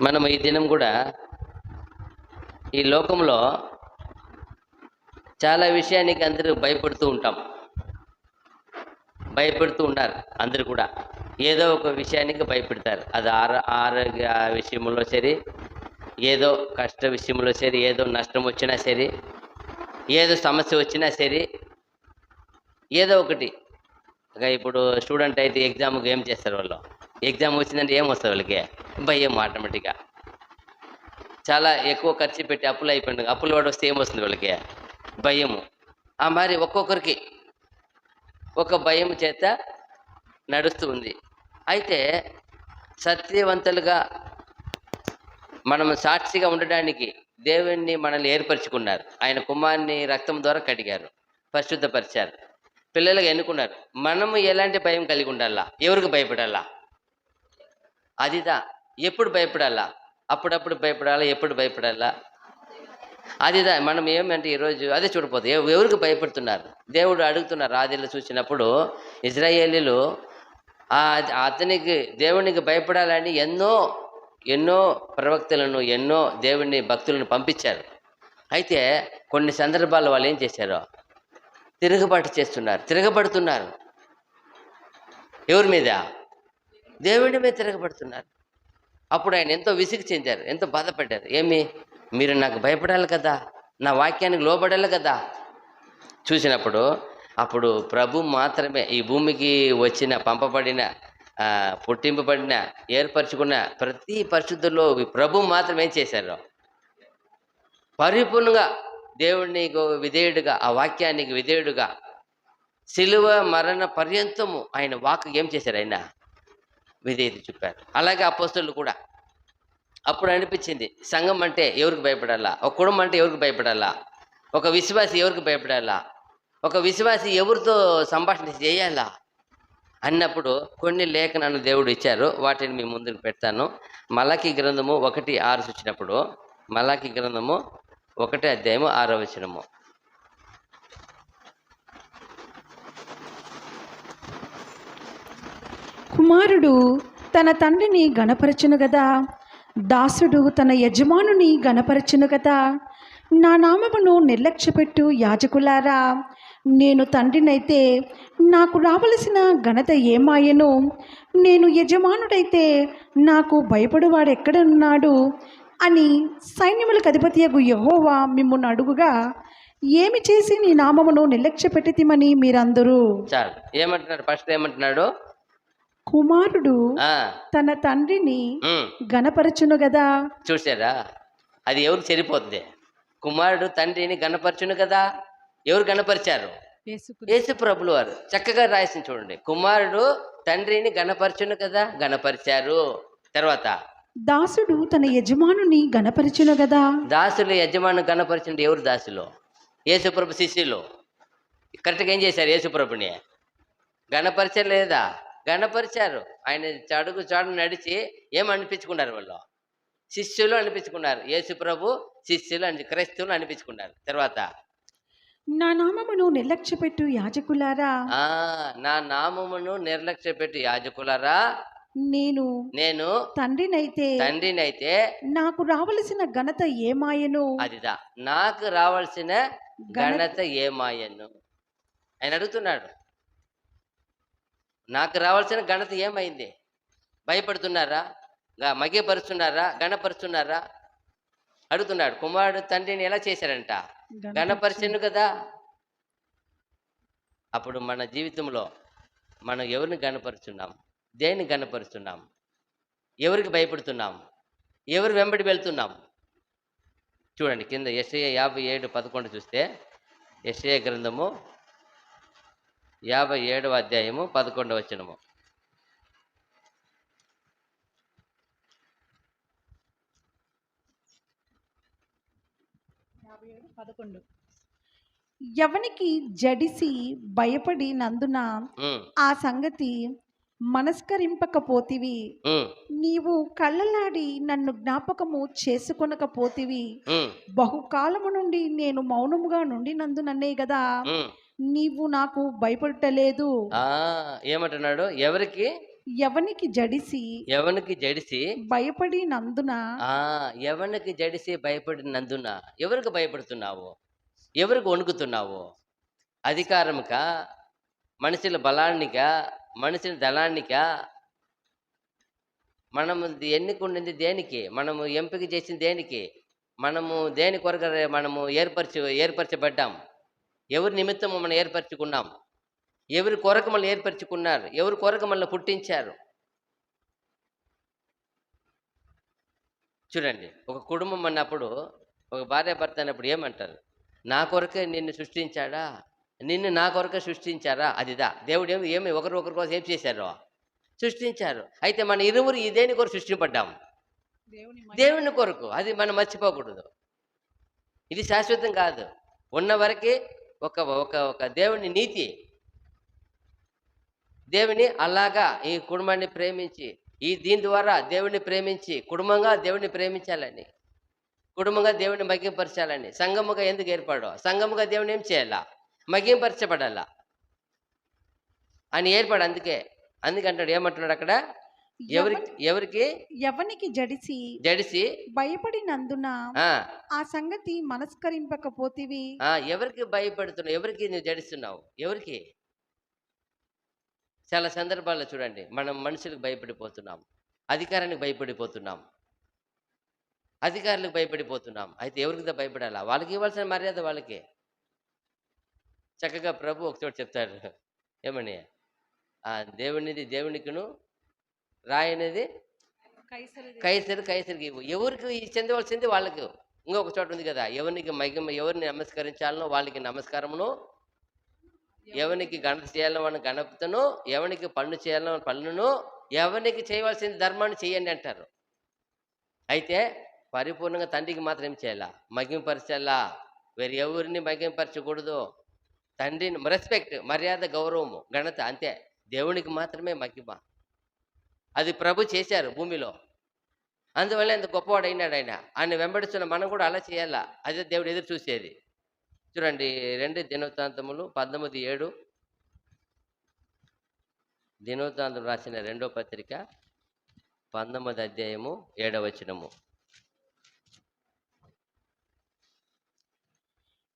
మనం ఈ దినం కూడా ఈ లోకంలో చాలా విషయానికి అందరూ భయపడుతూ ఉంటాం. భయపడుతూ ఉన్నారు అందరూ కూడా. ఏదో ఒక విషయానికి భయపెడతారు. అది ఆరోగ్య విషయంలో సరే, ఏదో కష్ట విషయంలో సరే, ఏదో నష్టం వచ్చినా సరే, ఏదో సమస్య వచ్చినా సరే, ఏదో ఒకటి. ఇప్పుడు స్టూడెంట్ అయితే ఎగ్జామ్కి ఏం చేస్తారు వాళ్ళు? ఎగ్జామ్ వచ్చిందంటే ఏం వస్తుంది వాళ్ళకి? భయం ఆటోమేటిక్గా. చాలా ఎక్కువ ఖర్చు పెట్టి అప్పులు అయిపోయింది. అప్పులు వాడు వస్తే ఏమొస్తుంది వాళ్ళకి? భయము. మరి ఒక్కొక్కరికి ఒక భయం చేత నడుస్తూ ఉంది. అయితే సత్యవంతులుగా మనం సాక్షిగా ఉండడానికి దేవుణ్ణి మనల్ని ఏర్పరచుకున్నారు. ఆయన కుమారుని రక్తం ద్వారా కడిగారు, పరిశుద్ధపరిచారు, పిల్లలుగా ఎన్నుకున్నారు. మనము ఎలాంటి భయం కలిగి ఉండాలా? ఎవరికి భయపడాలా? అదిదా. ఎప్పుడు భయపడాలా? అప్పుడప్పుడు భయపడాలా? ఎప్పుడు భయపడాలా? అదిదా. మనం ఏమంటే ఈరోజు అదే చూడపోతే ఎవరికి భయపడుతున్నారు? దేవుడు అడుగుతున్నారు. ఆదిలో చూసినప్పుడు ఇజ్రాయేలీలు అతనికి దేవునికి భయపడాలని ఎన్నో ప్రవక్తలను, ఎన్నో దేవుని భక్తులను పంపించారు. అయితే కొన్ని సందర్భాల్లో వాళ్ళు ఏం చేశారో తిరుగుబాటు చేస్తున్నారు, తిరగబడుతున్నారు. ఎవరి మీద? దేవుడి మీద తిరగబడుతున్నారు. అప్పుడు ఆయన ఎంతో విసిగి చెందారు, ఎంతో బాధపడ్డారు. మీరు నాకు భయపడాలి కదా, నా వాక్యానికి లోబడాలి కదా. చూసినప్పుడు అప్పుడు ప్రభు మాత్రమే ఈ భూమికి వచ్చిన, పంపబడిన, పుట్టింపబడిన, ఏర్పరచుకున్న ప్రతి పరిశుద్ధుల్లో ప్రభు మాత్రం ఏం చేశారు? పరిపూర్ణంగా దేవునికి విధేయుడుగా, ఆ వాక్యానికి విధేయుడుగా శిలువ మరణ పర్యంతము ఆయన వాక్ ఏం చేశారు? ఆయన విధేయత చూపారు. అలాగే అపోస్తలులు కూడా. అప్పుడు అనిపించింది, సంఘం అంటే ఎవరికి భయపడాలా? ఒక కుటుంబం అంటే ఎవరికి భయపడాలా? ఒక విశ్వాసి ఎవరికి భయపడాలా? ఒక విశ్వాసి ఎవరితో సంభాషణ చేయాలా అన్నప్పుడు కొన్ని లేఖనాలు దేవుడు ఇచ్చారు. వాటిని మీ ముందుకు పెడతాను. మలాకీ గ్రంథము 1:6 వచ్చినప్పుడు, మలాకీ గ్రంథము 1:6. కుమారుడు తన తండ్రిని గణపరచును గదా, దాసుడు తన యజమానుని గణపరచును గదా. నా నామమును నిర్లక్ష్యపెట్టు యాజకులారా, నేను తండ్రినైతే నాకు రావలసిన ఘనత ఏమాయను? నేను యజమానుడైతే నాకు భయపడువాడు ఎక్కడున్నాడు అని సైన్యములకు అధిపతియగు యెహోవా మిమ్మును అడుగుగా, ఏమి చేసి నీ నామమును నిర్లక్ష్యపెట్టితిమని మీరందరూ. చాలు. ఏమంటున్నాడు? ఫస్ట్ ఏమంటున్నాడు? కుమారుడు తన తండ్రిని గణపరచును గదా. చూసారా? అది ఎవరికి సరిపోతుంది? కుమారుడు తండ్రిని గణపరచును కదా. ఎవరు గణపరిచారు? యేసు ప్రభులు వారు. చక్కగా రాసింది చూడండి. కుమారుడు తండ్రిని గణపరచును కదా, గణపరిచారు. తర్వాత దాసుడు తన యజమానుని గణపరచును గదా. దాసులు యజమాను గణపరిచిన ఎవరు? దాసులు యేసుప్రభు శిష్యులు. కరెక్ట్గా ఏం చేశారు? యేసుప్రభుని గణపరచలేదా? గణపరిచారు. ఆయన చాడు నడిచి ఏమనిపించుకున్నారు? వాళ్ళు శిష్యులు అనిపించుకున్నారు. యేసుప్రభు శిష్యులు క్రైస్తవులు అనిపించుకున్నారు. తర్వాత నా నామమును నిర్లక్ష్యపెట్టు యాజకులారా, నా నామమును నిర్లక్ష్యపెట్టు యాజకులారా, నేను తండ్రినైతే నాకు రావలసిన ఘనత ఏమాయను? అదిదా. నాకు రావాల్సిన ఘనత ఏమాయను ఆయన అడుగుతున్నాడు. నాకు రావాల్సిన ఘనత ఏమైంది? భయపడుతున్నారా? మగ్యపరుస్తున్నారా? గణపరుస్తున్నారా? అడుగుతున్నాడు. కుమారుడు తండ్రిని ఎలా చేశారంట? గణపరిచను కదా. అప్పుడు మన జీవితంలో మనం ఎవరిని గణపరుచున్నాం? దేన్ని గణపరుచున్నాం? ఎవరికి భయపడుతున్నాం? ఎవరు వెంబడి వెళ్తున్నాం? చూడండి కింద యెషయా 57:11 చూస్తే, యెషయా గ్రంథము 57:11. ఎవనికి జడిసి భయపడి నందున ఆ సంగతి మనస్కరింపకపోతివి, నీవు కళ్ళలాడి నన్ను జ్ఞాపకము చేసుకొనకపోతివి. బహుకాలము నుండి నేను మౌనముగా నుండినందునన్నే గదా నీవు నాకు భయపడలేదు. ఏమంటున్నాడు? ఎవరికి ఎవనికి జడిసి ఎవనికి జడిసి భయపడినందున ఎవనికి జడిసి భయపడినందున ఎవరికి భయపడుతున్నావు? ఎవరికి వణుకుతున్నావు? అధికారముకా, మనుషుల బలాన్నికా, మనుషుల దళాన్నికా? మనము ఎన్నుకున్నది దేనికి? మనము ఎంపిక చేసింది దేనికి? మనము దేని కొరకు మనము ఏర్పరచబడ్డాం? ఎవరి నిమిత్తము మనం ఏర్పరచుకున్నాం? ఎవరి కొరకు మనల్ని ఏర్పరచుకున్నారు? ఎవరి కొరకు మనల్ని పుట్టించారు? చూడండి, ఒక కుటుంబం అన్నప్పుడు, ఒక భార్యాభర్త అన్నప్పుడు ఏమంటారు? నా కొరకే నిన్ను సృష్టించాడా? నిన్ను నా కొరకే సృష్టించారా? అదిదా దేవుడు ఏమి ఒకరి కోసం ఏం చేశారో సృష్టించారు. అయితే మన ఇరువురు ఈ దేని కొరకు సృష్టింపడ్డాం? దేవుని కొరకు. అది మనం మర్చిపోకూడదు. ఇది శాశ్వతం కాదు. ఉన్న వరకే ఒక ఒక ఒక దేవుని నీతి. దేవుని అలాగా ఈ కుటుంబాన్ని ప్రేమించి, దీని ద్వారా దేవుని ప్రేమించి, కుటుంబంగా దేవుని ప్రేమించాలని, కుటుంబంగా దేవుని మగ్గింపరచాలని, సంఘముగా ఎందుకు ఏర్పడో, సంఘముగా దేవుని ఏం చేయాలా? మగ్గింపరచబడాలా అని ఏర్పడు. అందుకంటాడు, ఏమంటున్నాడు అక్కడ? ఎవనికి జడిసి భయపడినందున ఆ సంగతి మనస్కరింపకపోతివి. ఎవరికి భయపడుతున్నావు? ఎవరికి నువ్వు జడిస్తున్నావు? ఎవరికి? చాలా సందర్భాల్లో చూడండి, మనం మనుషులకు భయపడిపోతున్నాం, అధికారానికి భయపడిపోతున్నాం, అధికారులకు భయపడిపోతున్నాం. అయితే ఎవరికి భయపడాలా? వాళ్ళకి ఇవ్వాల్సిన మర్యాద వాళ్ళకి. చక్కగా ప్రభు ఒక చోట చెప్తారు, ఏమని? దేవునిది దేవునికిను, రాయనిది కైసరికి ఇవ్వు. ఎవరికి చెందవలసింది వాళ్ళకి. ఇంకొక చోట ఉంది కదా, ఎవరిని నమస్కరించాలనో వాళ్ళకి నమస్కారమును, ఎవరికి గణప చేయాలో వాడిని గణపతను, ఎవరికి పన్ను చేయాలో పన్నును, ఎవరికి చేయవలసిన ధర్మాన్ని చేయండి అంటారు. అయితే పరిపూర్ణంగా తండ్రికి మాత్రం ఏం చేయాలా? మగింపరచాలా. వేరే ఎవరిని మగింపరచకూడదు. తండ్రిని రెస్పెక్ట్, మర్యాద, గౌరవము, ఘనత, అంతే. దేవునికి మాత్రమే మహిమ. అది ప్రభు చేశారు భూమిలో. అందువల్ల ఎంత గొప్పవాడు అయినాడు ఆయన. ఆయన వెంబడిస్తున్న మనం కూడా అలా చేయాలా. అదే దేవుడు ఎదురు చూసేది. చూడండి, 2 దినవృత్తాంతములు 19:7. దినవృత్తాంతం రాసిన 2వ పత్రిక 19వ అధ్యాయము 7వ వచనము.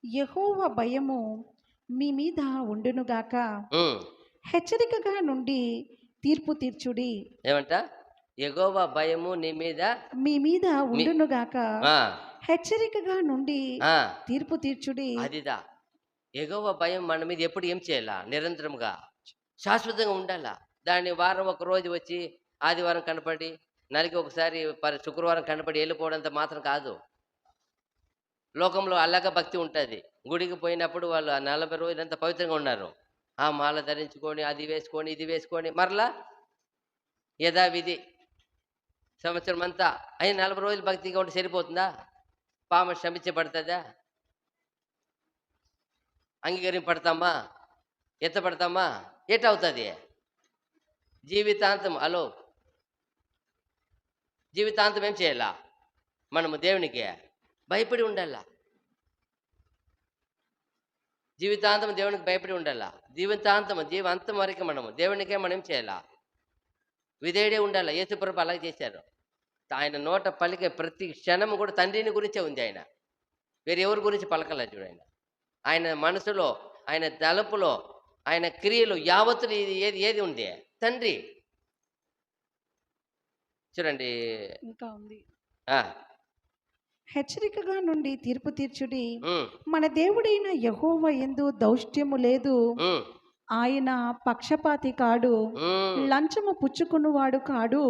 యెహోవా భయము మీ మీద ఉండునుగాక, హెచ్చరికగా నుండి తీర్పు తీర్చుడి. ఏమంట? యెహోవా భయము మీ మీద ఉండునుగాక, హెచ్చరికగా నుండి తీర్పు తీర్చుడి. అదిదా యెహోవా భయం మన మీద ఎప్పుడు ఏం చేయాలా? నిరంతరంగా, శాశ్వతంగా ఉండాలా. దాన్ని వారం ఒక రోజు వచ్చి, ఆదివారం కనపడి, నెలకి ఒకసారి శుక్రవారం కనపడి వెళ్ళిపోవడంత మాత్రం కాదు. లోకంలో అలాగా భక్తి ఉంటుంది. గుడికి పోయినప్పుడు వాళ్ళు 40 రోజులంతా పవిత్రంగా ఉన్నారు. ఆ మాల ధరించుకొని, అది వేసుకొని, ఇది వేసుకొని, మరలా యథావిధి సంవత్సరం అంతా అయిన 40 రోజులు భక్తిగా ఉంటే సరిపోతుందా? పామ శ్రమించబడుతుందా? అంగీకరింపడతామా? ఎత్తపడతామా? ఎటవుతుంది? జీవితాంతం జీవితాంతం ఏం చేయాలా? మనము దేవునికి భయపడి ఉండాలా. జీవితాంతం దేవునికి భయపడి ఉండాలా. జీవంతం వరకు మనము దేవునికే మనం చేయాలా, విధేయుడే ఉండాలా. యేసుప్రభు అలాగే చేశారు. ఆయన నోట పలికే ప్రతి క్షణము కూడా తండ్రిని గురించే ఉంది. ఆయన వేరే ఎవరి గురించి పలకలే. చూడండి, ఆయన మనసులో, ఆయన తలుపులో, ఆయన క్రియలు యావత్తులు ఏది ఉంది? తండ్రి. చూడండి, ఇంకా ఉంది. హెచ్చరికగా నుండి తీర్పు తీర్చుడి. మన దేవుడైన యెహోవా యందు దౌష్ట్యము లేదు. ఆయన పక్షపాతి కాడు, లంచము పుచ్చుకున్నవాడు కాడు.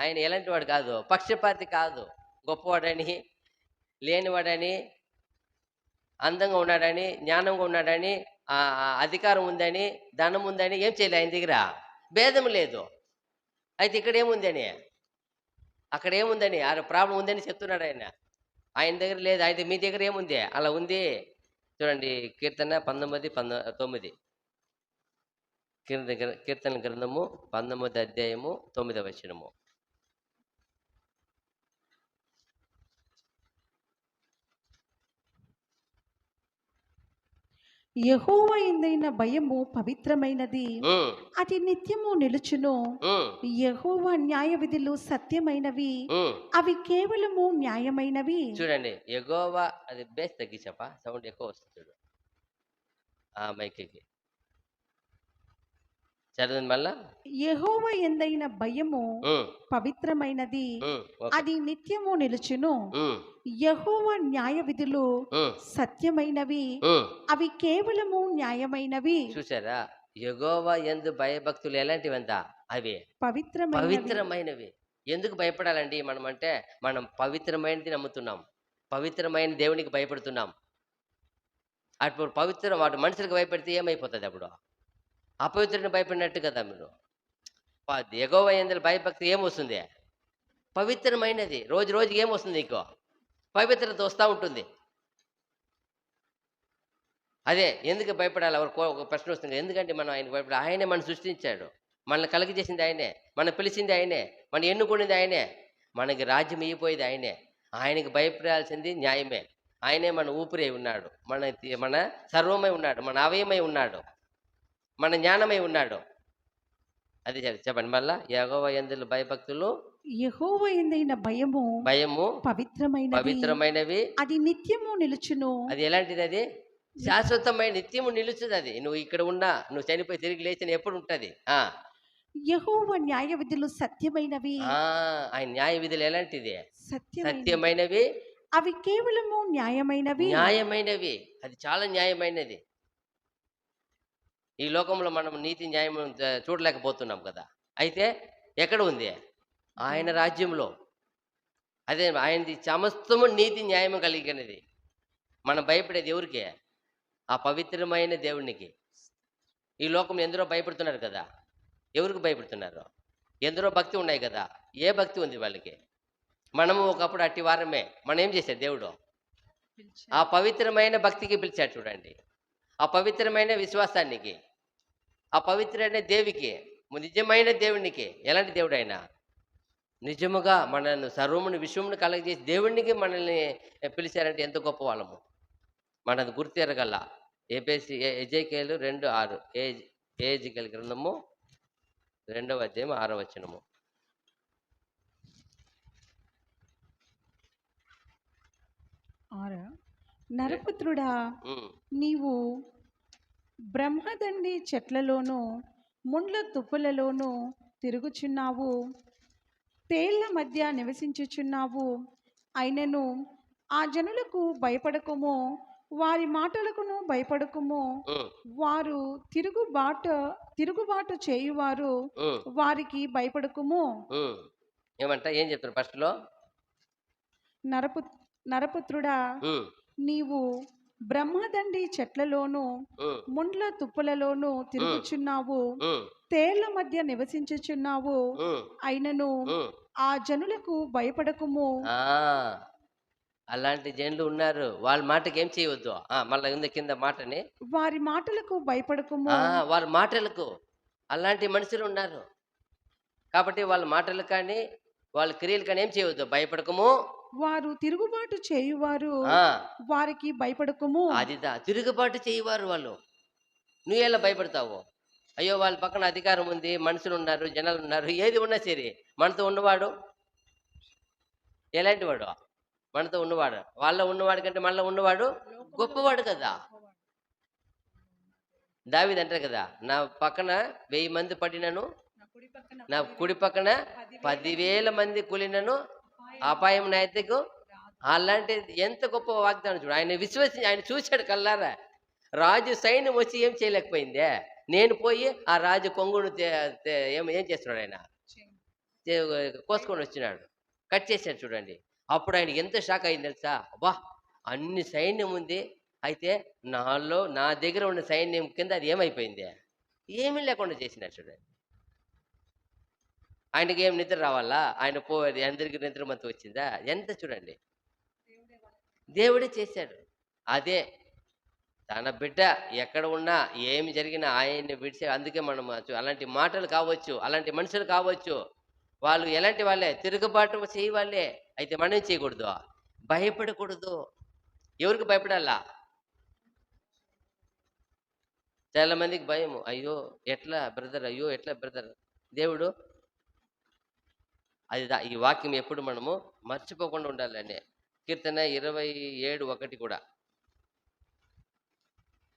ఆయన ఎలాంటి వాడు కాదు, పక్షపాతి కాదు. గొప్పవాడని, లేనివాడని, అందంగా ఉన్నాడని, జ్ఞానంగా ఉన్నాడని, అధికారం ఉందని, ధనం ఉందని ఏం చేయలే. ఆయన దగ్గర భేదం లేదు. అయితే ఇక్కడ ఏముందని, అక్కడ ఏముందని, ఆ ప్రాబ్లం ఉందని చెప్తున్నాడు ఆయన. ఆయన దగ్గర లేదు. అయితే మీ దగ్గర ఏముంది? అలా ఉంది. చూడండి, కీర్తన 19:9. కీర్తన గ్రంథము 19వ అధ్యాయము 9వ వచనము. యెహోవా యందైన భయము పవిత్రమైనది, ఉమ్, అది నిత్యము నిలుచును. ఉమ్, యెహోవా న్యాయ విధులు సత్యమైనవి, ఉమ్. అవి కేవలము న్యాయమైనవి. చూడండి, యెహోవా, అది బేస్ తగ్గించప్ప, సౌండ్ ఎక్కువ వస్తుంది చూడు ఆ మైక్కి. చదవండి మళ్ళా. యెహోవా యందైన భయము ఉమ్, పవిత్రమైనది, ఓకే. అది నిత్యము నిలుచును. ఉమ్, యెహోవా న్యాయ విధులు ఉమ్, సత్యమైనవి, ఉమ్. అవి కేవలము న్యాయమైనవి. చూసారా, యెహోవా యందు భయభక్తులు ఎలాంటివంత? అవి పవిత్రమైనవి. పవిత్రమైనవి. ఎందుకు భయపడాలండి మనం అంటే, మనం పవిత్రమైనది నమ్ముతున్నాం, పవిత్రమైన దేవునికి భయపడుతున్నాం. అప్పుడు పవిత్ర వాడు మనుషులకు భయపెడితే ఏమైపోతుంది? అప్పుడు అపవిత్రుని భయపడినట్టు కదా మీరు. యెహోవా యందు భయభక్తి ఏమొస్తుంది? పవిత్రమైనది. రోజు రోజుకి ఏమొస్తుంది నీకు? పవిత్రత వస్తూ ఉంటుంది. అదే ఎందుకు భయపడాలి? ఒక ప్రశ్న వస్తుంది, ఎందుకంటే మనం ఆయన భయపడాలి? ఆయనే మనం సృష్టించాడు, మనల్ని కలగజేసింది ఆయనే, మనం పిలిచింది ఆయనే, మనం ఎన్నుకునేది ఆయనే, మనకి రాజ్యం ఇయ్యిపోయేది ఆయనే. ఆయనకి భయపడాల్సింది న్యాయమే. ఆయనే మన ఊపిరి ఉన్నాడు, మన సర్వమై ఉన్నాడు, మన అవయమై ఉన్నాడు, మన జ్ఞానమై ఉన్నాడు. అది చెప్పండి మళ్ళా. యెహోవా యందు భయభక్తులు, యెహోవా యందైన భయము పవిత్రమైనది, పవిత్రమైనవి, అది నిత్యము నిలుచును. అది ఎలాంటిది? అది శాశ్వతమైన నిత్యము నిలుచుది. అది నువ్వు ఇక్కడ ఉన్నా, నువ్వు చనిపోయి తిరిగి లేచిన ఎప్పుడు ఉంటుంది. యెహోవా న్యాయ విధులు సత్యమైనవి, ఆయన న్యాయ విధులు ఎలాంటిది? సత్యమైనవి, సత్యమైనవి, అవి కేవలము న్యాయమైనవి. న్యాయమైనవి. అది చాలా న్యాయమైనది. ఈ లోకంలో మనం నీతి న్యాయం చూడలేకపోతున్నాం కదా. అయితే ఎక్కడ ఉంది? ఆయన రాజ్యంలో. అదే ఆయనది సమస్తము నీతి న్యాయం కలిగినది. మనం భయపడేది ఎవరికి? ఆ పవిత్రమైన దేవునికి. ఈ లోకంలో ఎందరో భయపడుతున్నారు కదా. ఎవరికి భయపడుతున్నారు? ఎందరో భక్తి ఉన్నాయి కదా. ఏ భక్తి ఉంది వాళ్ళకి? మనము ఒకప్పుడు అట్టి వారమే. మనం ఏం చేశాడు దేవుడు? ఆ పవిత్రమైన భక్తికి పిలిచాడు చూడండి, ఆ పవిత్రమైన విశ్వాసానికి, ఆ పవిత్రమైన దేవికి, నిజమైన దేవునికి. ఎలాంటి దేవుడు ఆయన? నిజముగా మనల్ని సర్వముని విశ్వమును కలగజేసి దేవునికి మనల్ని పిలిచారంటే ఎంత గొప్ప వాళ్ళము. మనది గుర్తెరగల. ఎజేకేలు 2:6, ఏజికేలు గ్రంథము 2వ అధ్యాయం 6వ వచనము. నరపుత్రుడా, నీవు బ్రహ్మదండి చెట్లలోను ముండ్ల తుప్పులలోను తిరుగుచున్నావు, తేళ్ల మధ్య నివసించుచున్నావు. అయినను ఆ జనులకు భయపడకుము, వారి మాటలకును భయపడకుము. వారు తిరుగుబాటు చేయువారు, వారికి భయపడకుము. ఏమంట? ఏం చెప్తారు ఫస్ట్ లో? నరపుత్రుడా, నీవు బ్రహ్మదండి చెట్లలోను ముండ్ల తుప్పులలోను తిరుగుచున్నావు, తేళ్ల మధ్య నివసించుచున్నావు. అయినను ఆ జనులకు భయపడకుము. అలాంటి జనులు ఉన్నారు, వాళ్ళ మాటకి ఏం చేయవద్దు. మళ్ళీ ఉంది కింద మాటని, వారి మాటలకు భయపడకుము. వాళ్ళ మాటలకు. అలాంటి మనుషులు ఉన్నారు కాబట్టి వాళ్ళ మాటలు కానీ వాళ్ళ క్రియలు కానీ ఏం చేయవద్దు, భయపడకము. వారు తిరుగుబాటు చేయువారు, వారికి భయపడకుము. అదిదా తిరుగుబాటు చేయువారు వాళ్ళు. నువ్వు ఎలా భయపడతావు? అయ్యో వాళ్ళ పక్కన అధికారం ఉంది, మనుషులు ఉన్నారు, జనాలు ఉన్నారు, ఏది ఉన్నా సరే మనతో ఉన్నవాడు ఎలాంటి వాడు? మనతో ఉన్నవాడు, వాళ్ళ ఉన్నవాడు కంటే మనలో ఉన్నవాడు గొప్పవాడు కదా. దావీదు అంటారు కదా, నా పక్కన 1000 మంది పడినను, నా కుడి పక్కన 10,000 మంది కూలినను అపాయం నాయకు. అలాంటి ఎంత గొప్ప వాగ్దానం చూడు. ఆయన ఆయన చూశాడు కల్లారా. రాజు సైన్యం వచ్చి ఏం చేయలేకపోయిందే. నేను పోయి ఆ రాజు కొంగును ఏం చేస్తున్నాడు? ఆయన కోసుకొని వచ్చినాడు, కట్ చేశాడు చూడండి. అప్పుడు ఆయన ఎంత షాక్ అయింది తెలుసా? అబ్బా, అన్ని సైన్యం ఉంది, అయితే నా దగ్గర ఉన్న సైన్యం కింద అది ఏమైపోయింది? ఏమీ లేకుండా చేసినాడు చూడండి. ఆయనకి ఏం నిద్ర రావాలా? ఆయన పోయేది అందరికి నిద్రమంతా వచ్చిందా? ఎంత చూడండి, దేవుడే చేశాడు. అదే తన బిడ్డ ఎక్కడ ఉన్నా ఏమి జరిగినా ఆయన్ని విడిచే. అందుకే మనం అలాంటి మాటలు కావచ్చు, అలాంటి మనుషులు కావచ్చు, వాళ్ళు ఎలాంటి వాళ్ళే? తిరుగుబాటు చేయవాళ్ళే. అయితే మనం ఏం చేయకూడదు? భయపడకూడదు. ఎవరికి భయపడాలా? చాలా మందికి భయము. అయ్యో ఎట్లా బ్రదర్, అయ్యో ఎట్లా బ్రదర్. దేవుడు ఈ వాక్యం ఎప్పుడు మనము మర్చిపోకుండా ఉండాలండి. కీర్తన 27:1 కూడా.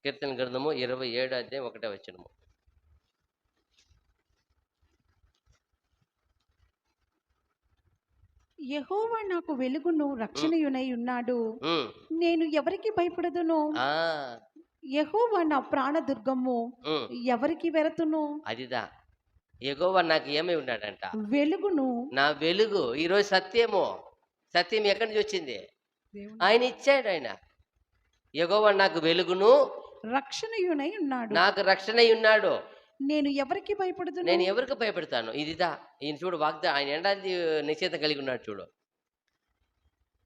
కీర్తన గ్రంథము 27 అధ్యాయం 1 వచనము. యెహోవా నాకు వెలుగును రక్షణయునై ఉన్నాడు. ఉమ్, నేను ఎవరికి భయపడదును? ఆ, యెహోవా నా ప్రాణదుర్గము, ఉమ్, ఎవరికి వెరతును? అదిదా యెహోవా నాకు ఏమై ఉన్నాడంట? వెలుగును. నా వెలుగు. ఈరోజు సత్యము. సత్యం ఎక్కడి నుంచి వచ్చింది? దేవుని ఆయన ఇచ్చాడు. ఆయన యెహోవా నాకు వెలుగును, రక్షణయునై ఉన్నాడు. నాకు రక్షణ అయి ఉన్నాడు. నేను ఎవరికి భయపడదును? నేను ఎవరికి భయపెడతాను? ఇదిదా ఈయన చూడు ఆయన ఎండాది నిశ్చేత కలిగి ఉన్నాడు చూడు.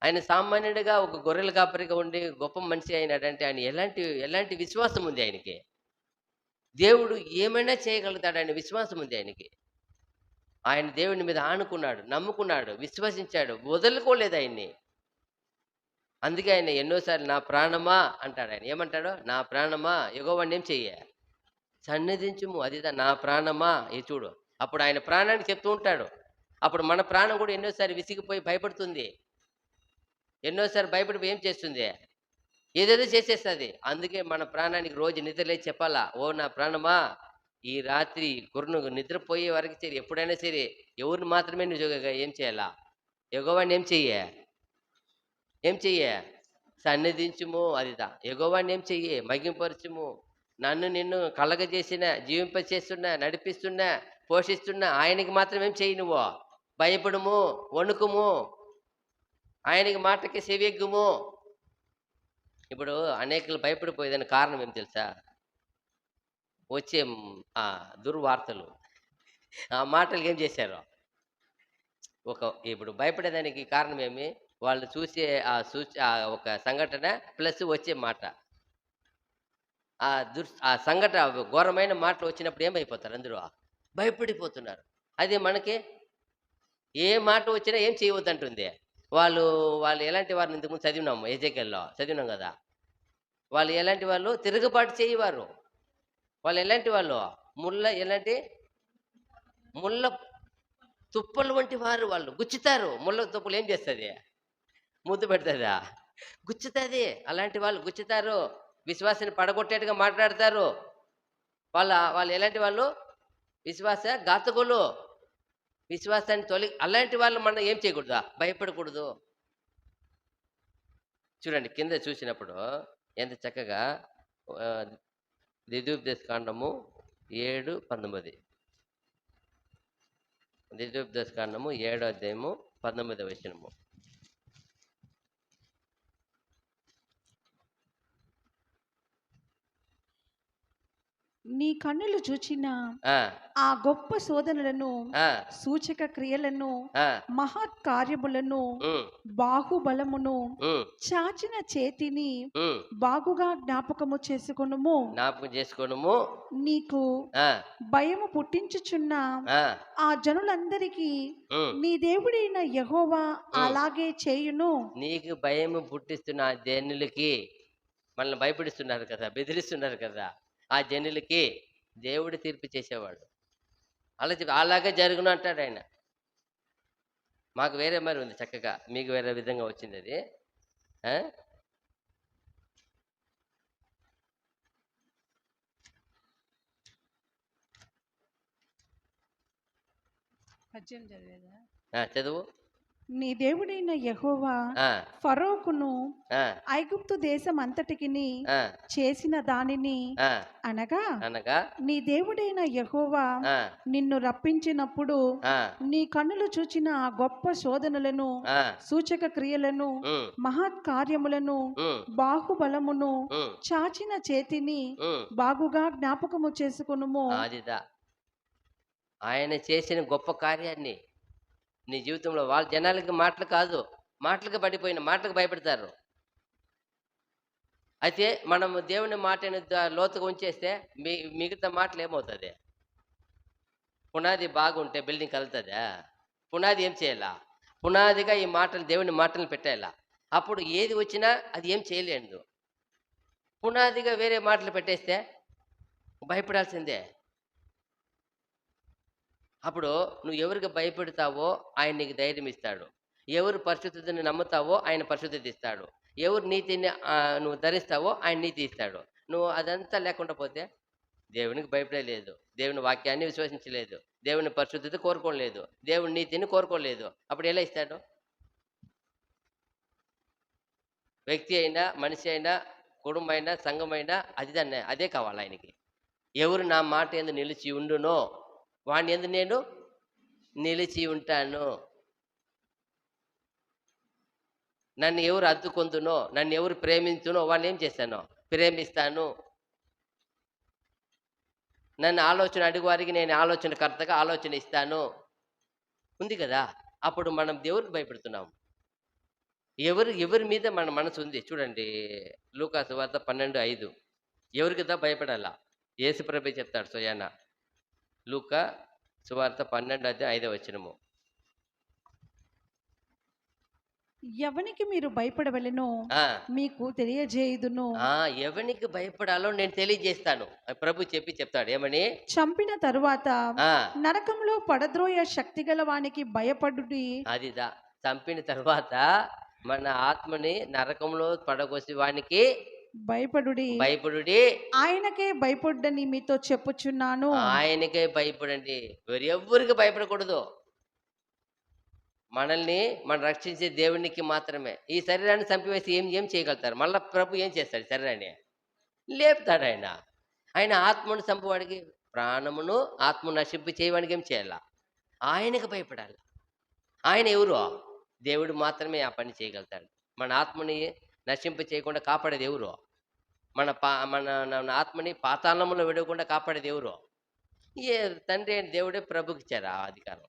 ఆయన సామాన్యుడిగా ఒక గొర్రెల కాపరిగా ఉండి గొప్ప మనిషి అయినాడంటే ఆయన ఎలాంటి విశ్వాసం ఉంది ఆయనకి. దేవుడు ఏమైనా చేయగలుగుతాడు, ఆయన విశ్వాసం ఉంది ఆయనకి. ఆయన దేవుని మీద ఆనుకున్నాడు, నమ్ముకున్నాడు, విశ్వసించాడు, వదులుకోలేదు ఆయన్ని. అందుకే ఆయన ఎన్నోసార్లు నా ప్రాణమా అంటాడు. ఆయన ఏమంటాడు? నా ప్రాణమా యెహోవాని ఏం చెయ్య, సన్నిధించుము. అదిదా నా ప్రాణమా. ఇది చూడు, అప్పుడు ఆయన ప్రాణాన్ని చెప్తూ ఉంటాడు. అప్పుడు మన ప్రాణం కూడా ఎన్నోసారి విసిగిపోయి భయపడుతుంది. ఎన్నోసారి భయపడిపోయి ఏం చేస్తుంది? ఏదేదో చేసేస్తుంది. అందుకే మన ప్రాణానికి రోజు నిద్రలేచి చెప్పాలా, ఓ నా ప్రాణమా, ఈ రాత్రి గురును నిద్రపోయే వరకు సరే, ఎప్పుడైనా సరే ఎవరిని మాత్రమే నువ్వు ఏం చేయాలా? యెహోవాని ఏం చెయ్య, సన్నిధించుము. అదిదా యెహోవాని ఏం చెయ్యి, మగింపరచుము. నన్ను నిన్ను కలగజేసిన, జీవింపచేస్తున్నా, నడిపిస్తున్నా, పోషిస్తున్నా ఆయనకి మాత్రం ఏం చెయ్యి, నువ్వు భయపడుము, వణుకుము, ఆయనకి మాటకి సెవియగ్గుము. ఇప్పుడు అనేకలు భయపడిపోయేదానికి కారణం ఏం తెలుసా? వచ్చే ఆ దుర్వార్తలు, ఆ మాటలు ఏం చేశారు? ఇప్పుడు భయపడేదానికి కారణం ఏమి? వాళ్ళు చూసే ఒక సంఘటన ప్లస్ వచ్చే మాట. ఆ సంఘటన ఘోరమైన మాటలు వచ్చినప్పుడు ఏమైపోతారు? అందరూ భయపడిపోతున్నారు. అదే మనకి ఏ మాట వచ్చినా ఏం చేయవద్దంటుంది. వాళ్ళు ఎలాంటి వారిని ఇంతకుముందు చదివినాము, ఎజెకెల్లో చదివినాం కదా. వాళ్ళు ఎలాంటి వాళ్ళు? తిరుగుబాటు చేయవారు. వాళ్ళు ఎలాంటి వాళ్ళు? ముళ్ళ తుప్పలు వంటి వారు. వాళ్ళు గుచ్చుతారు. ముళ్ళ తుప్పలు ఏం చేస్తుంది? ముద్దు పెడుతుందా? గుచ్చుతుంది. అలాంటి వాళ్ళు గుచ్చుతారు. విశ్వాసాన్ని పడగొట్టేట్టుగా మాట్లాడతారు. వాళ్ళు ఎలాంటి వాళ్ళు? విశ్వాస ఘాతకులు. విశ్వాసాన్ని అలాంటి వాళ్ళు మనం ఏం చేయకూడదు? భయపడకూడదు. చూడండి, కింద చూసినప్పుడు ఎంత చక్కగా ద్వితీయోపదేశ కాండము 7:19. ద్వితీయోపదేశ కాండము 7వ అధ్యాయము 19వ వచనము. నీ కన్నులు చూచిన ఆ, ఆ గొప్ప శోధనలను, ఆ, సూచక క్రియలను, ఆ, మహత్ కార్యములను, ఉమ్, బాహుబలమును, ఉమ్, చాచిన చేతిని ఉమ్, బాగుగా జ్ఞాపకము చేసుకొనుము. జ్ఞాపకం చేసుకోవడము. నీకు ఆ, భయము పుట్టించుచున్న ఆ, ఆ జనులందరికీ ఉమ్. నీ దేవుడైన యెహోవా అలాగే చేయును. నీకు భయము పుట్టిస్తున్న ఆ జనులకి, మనల్ని భయపడిస్తున్నారు కదా, బెదిరిస్తున్నారు కదా, ఆ జనులకి దేవుడు తీర్పు చేసేవాడు. అలాగే జరుగును అంటాడు ఆయన. మాకు వేరే మరి ఉంది చక్కగా, మీకు వేరే విధంగా వచ్చింది అది. ఆ? చదువు. నీ దేవుడైన యెహోవా ఆ, ఫరోకును ఆ, ఐగుప్తు దేశం అంతటికిని ఆ, చేసిన దానిని, ఆ, అనగా అనగా నీ దేవుడైన యెహోవా ఆ, నిన్ను రప్పించినప్పుడు ఆ, నీ కన్నులు చూచిన ఆ గొప్ప శోధనలను, ఆ, సూచక క్రియలను, ఉమ్, మహత్ కార్యములను, ఉమ్, బాహుబలమును, ఉమ్, చాచిన చేతిని ఉమ్. బాగుగా జ్ఞాపకము చేసుకొనుము. అదిదా ఆయన చేసిన గొప్ప కార్యాన్ని నీ జీవితంలో. వాళ్ళ జనాలకి మాటలు కాదు, మాటలకు మాటలకు భయపడతారు. అయితే మనం దేవుని మాటని లోతుగా ఉంచేస్తే మిగతా మాటలు ఏమవుతుంది? పునాది బాగుంటే బిల్డింగ్ కలుతుందా? పునాది ఏం చేయాలా? పునాదిగా ఈ మాటలు, దేవుని మాటలు పెట్టాలా. అప్పుడు ఏది వచ్చినా అది ఏం చేయలేడు. పునాదిగా వేరే మాటలు పెట్టేస్తే భయపడాల్సిందే. అప్పుడు నువ్వు ఎవరికి భయపెడతావో ఆయన నీకు ధైర్యం ఇస్తాడు. ఎవరు పరిశుద్ధతని నమ్ముతావో ఆయన పరిశుద్ధత ఇస్తాడు. ఎవరు నీతిని నువ్వు ధరిస్తావో ఆయన నీతి ఇస్తాడు. నువ్వు అదంతా లేకుండా పోతే దేవునికి భయపడలేదు, దేవుని వాక్యాన్ని విశ్వసించలేదు, దేవుని పరిశుద్ధత కోరుకోలేదు, దేవుని నీతిని కోరుకోలేదు. అప్పుడు ఎలా ఇస్తాడు? వ్యక్తి అయినా, మనిషి అయినా, కుటుంబం అయినా, సంఘం అయినా అదే కావాలి ఆయనకి. ఎవరు నా మాట యందు నిలిచి ఉండునో వాని యందు నేను నిలిచి ఉంటాను. నన్ను ఎవరు అద్దుకొందునో, నన్ను ఎవరు ప్రేమించునో వాళ్ళని ఏం చేస్తాను? ప్రేమిస్తాను. నన్ను ఆలోచన అడుగు వారికి నేను ఆలోచనకర్తగా ఆలోచన ఇస్తాను. ఉంది కదా. అప్పుడు మనం దేవునికి భయపెడుతున్నాం. ఎవరి మీద మన మనసు ఉంది చూడండి. లూకా సువార్త 12:5. ఎవరికి భయపడాలా? యేసుప్రభువే చెప్తాడు స్వయాన. లూకా సువార్త 12:5. ఎవనికి మీరు భయపడవలెనో ఆ మీకు తెలియజేయుదును. ఎవనికి భయపడాలో నేను తెలియజేస్తాను. ప్రభు చెప్తాడు ఏమని? చంపిన తరువాత ఆ నరకంలో పడద్రోయ శక్తి గల వానికి భయపడుడి. అదిదా. చంపిన తర్వాత మన ఆత్మని నరకంలో పడగొసి వానికి భయపడుడి. భయపడుడి. ఆయనకే భయపడ్డని మీతో చెప్పుచున్నాను. ఆయనకే భయపడండి. ఎవరికి భయపడకూడదు. మనల్ని మనం రక్షించే దేవునికి మాత్రమే. ఈ శరీరాన్ని చంపివేసి ఏం చేయగలుగుతారు? మళ్ళా ప్రభు ఏం చేస్తాడు? శరీరాన్ని లేపుతాడు ఆయన. ఆయన ఆత్మను చంపువాడికి, ప్రాణమును ఆత్మను నశింపు చేయవాడికి ఏం చేయాల? ఆయనకు భయపడాలి. ఆయన ఎవరు? దేవుడు మాత్రమే ఆ పని చేయగలుగుతాడు. మన ఆత్మని నశింపు చేయకుండా కాపాడేది ఎవరు? మన ఆత్మని పాతాళంలో విడవకుండా కాపాడేది ఎవరు? ఏ తండ్రి అయిన దేవుడే ప్రభుకి ఇచ్చారు ఆ అధికారం.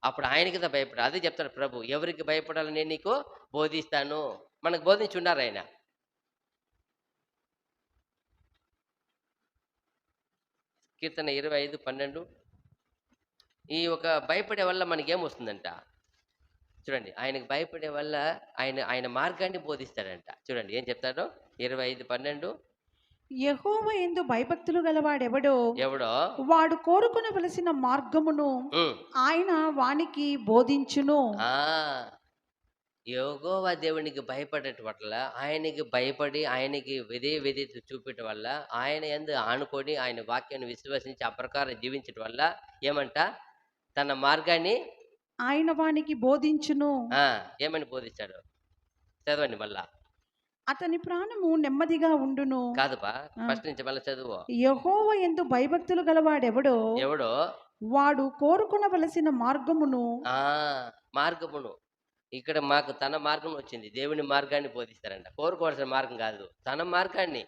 అప్పుడు ఆయనకి భయపడాలి. అదే చెప్తాడు ప్రభు, ఎవరికి భయపడాలని నేను నీకు బోధిస్తాను. మనకు బోధించున్నారు ఆయన. కీర్తన 25:12. ఈ ఒక భయపడే వల్ల మనకేమొస్తుందంట చూడండి. ఆయనకు భయపడే వల్ల ఆయన మార్గాన్ని బోధిస్తాడంట. చూడండి ఏం చెప్తాడో. 25:12. యెహోవా యందు భయభక్తులు గలవాడెవడో ఎవడో వాడు కోరుకొనవలసిన మార్గమును ఆయన వానికి బోధించును. యెహోవా దేవునికి భయపడటం వల్ల, ఆయనకి భయపడి ఆయనకి విధేయత చూపటం వల్ల, ఆయన యందు ఆనుకొని ఆయన వాక్యాన్ని విశ్వసించి ఆ ప్రకారం జీవించటం వల్ల ఏమంట? తన మార్గాన్ని ఆయన వానికి బోధించును. ఏమని బోధిస్తాడు? చదవండి మళ్ళా. అతని ప్రాణము నెమ్మదిగా ఉండును. కాదుపా, ఫస్ట్ నుంచి మళ్ళీ చదువు. యెహోవా యందు భయభక్తులు గలవాడెవడో ఎవడో వాడు కోరుకొనవలసిన మార్గమును మార్గమును ఇక్కడ మాకు తన మార్గం వచ్చింది. దేవుని మార్గాన్ని బోధిస్తారంట. కోరుకోవాల్సిన మార్గం కాదు, తన మార్గాన్ని.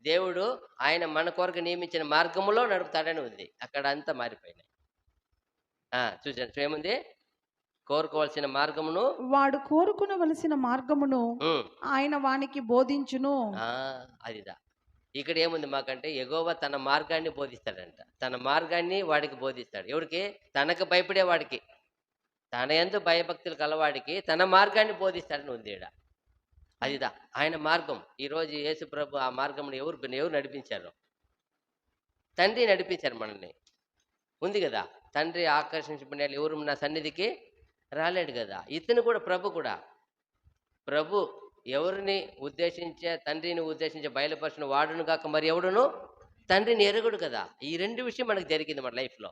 దేవుడు ఆయన మన కొరకు నియమించిన మార్గములో నడుపుతాడని ఉంది. అక్కడ అంతా మారిపోయినాయి. చూసాను ఏముంది? కోరుకోవాల్సిన మార్గమును వాడు కోరుకునవలసిన మార్గమును ఆయన వానికి బోధించును. అదిదా. ఇక్కడ ఏముంది మాకంటే? యెహోవా తన మార్గాన్ని బోధిస్తాడంట. తన మార్గాన్ని వాడికి బోధిస్తాడు. ఎవరికి? తనకు భయపడే వాడికి, తన యందు భయభక్తులు కలవాడికి తన మార్గాన్ని బోధిస్తాడని ఉంది ఈడ. అదిదా ఆయన మార్గం. ఈరోజు యేసు ప్రభు ఆ మార్గంలో ఎవరు నడిపించారు? తండ్రి నడిపించారు మనల్ని. ఉంది కదా. తండ్రి ఆకర్షించబడిన ఎవరు నా సన్నిధికి రాలేడు కదా. ఇతను కూడా ప్రభు ఎవరిని ఉద్దేశించే, తండ్రిని ఉద్దేశించే బయలుపరిచిన వాడును కాక మరి ఎవడును తండ్రిని ఎరగడు కదా. ఈ రెండు విషయం మనకు జరిగింది మన లైఫ్లో.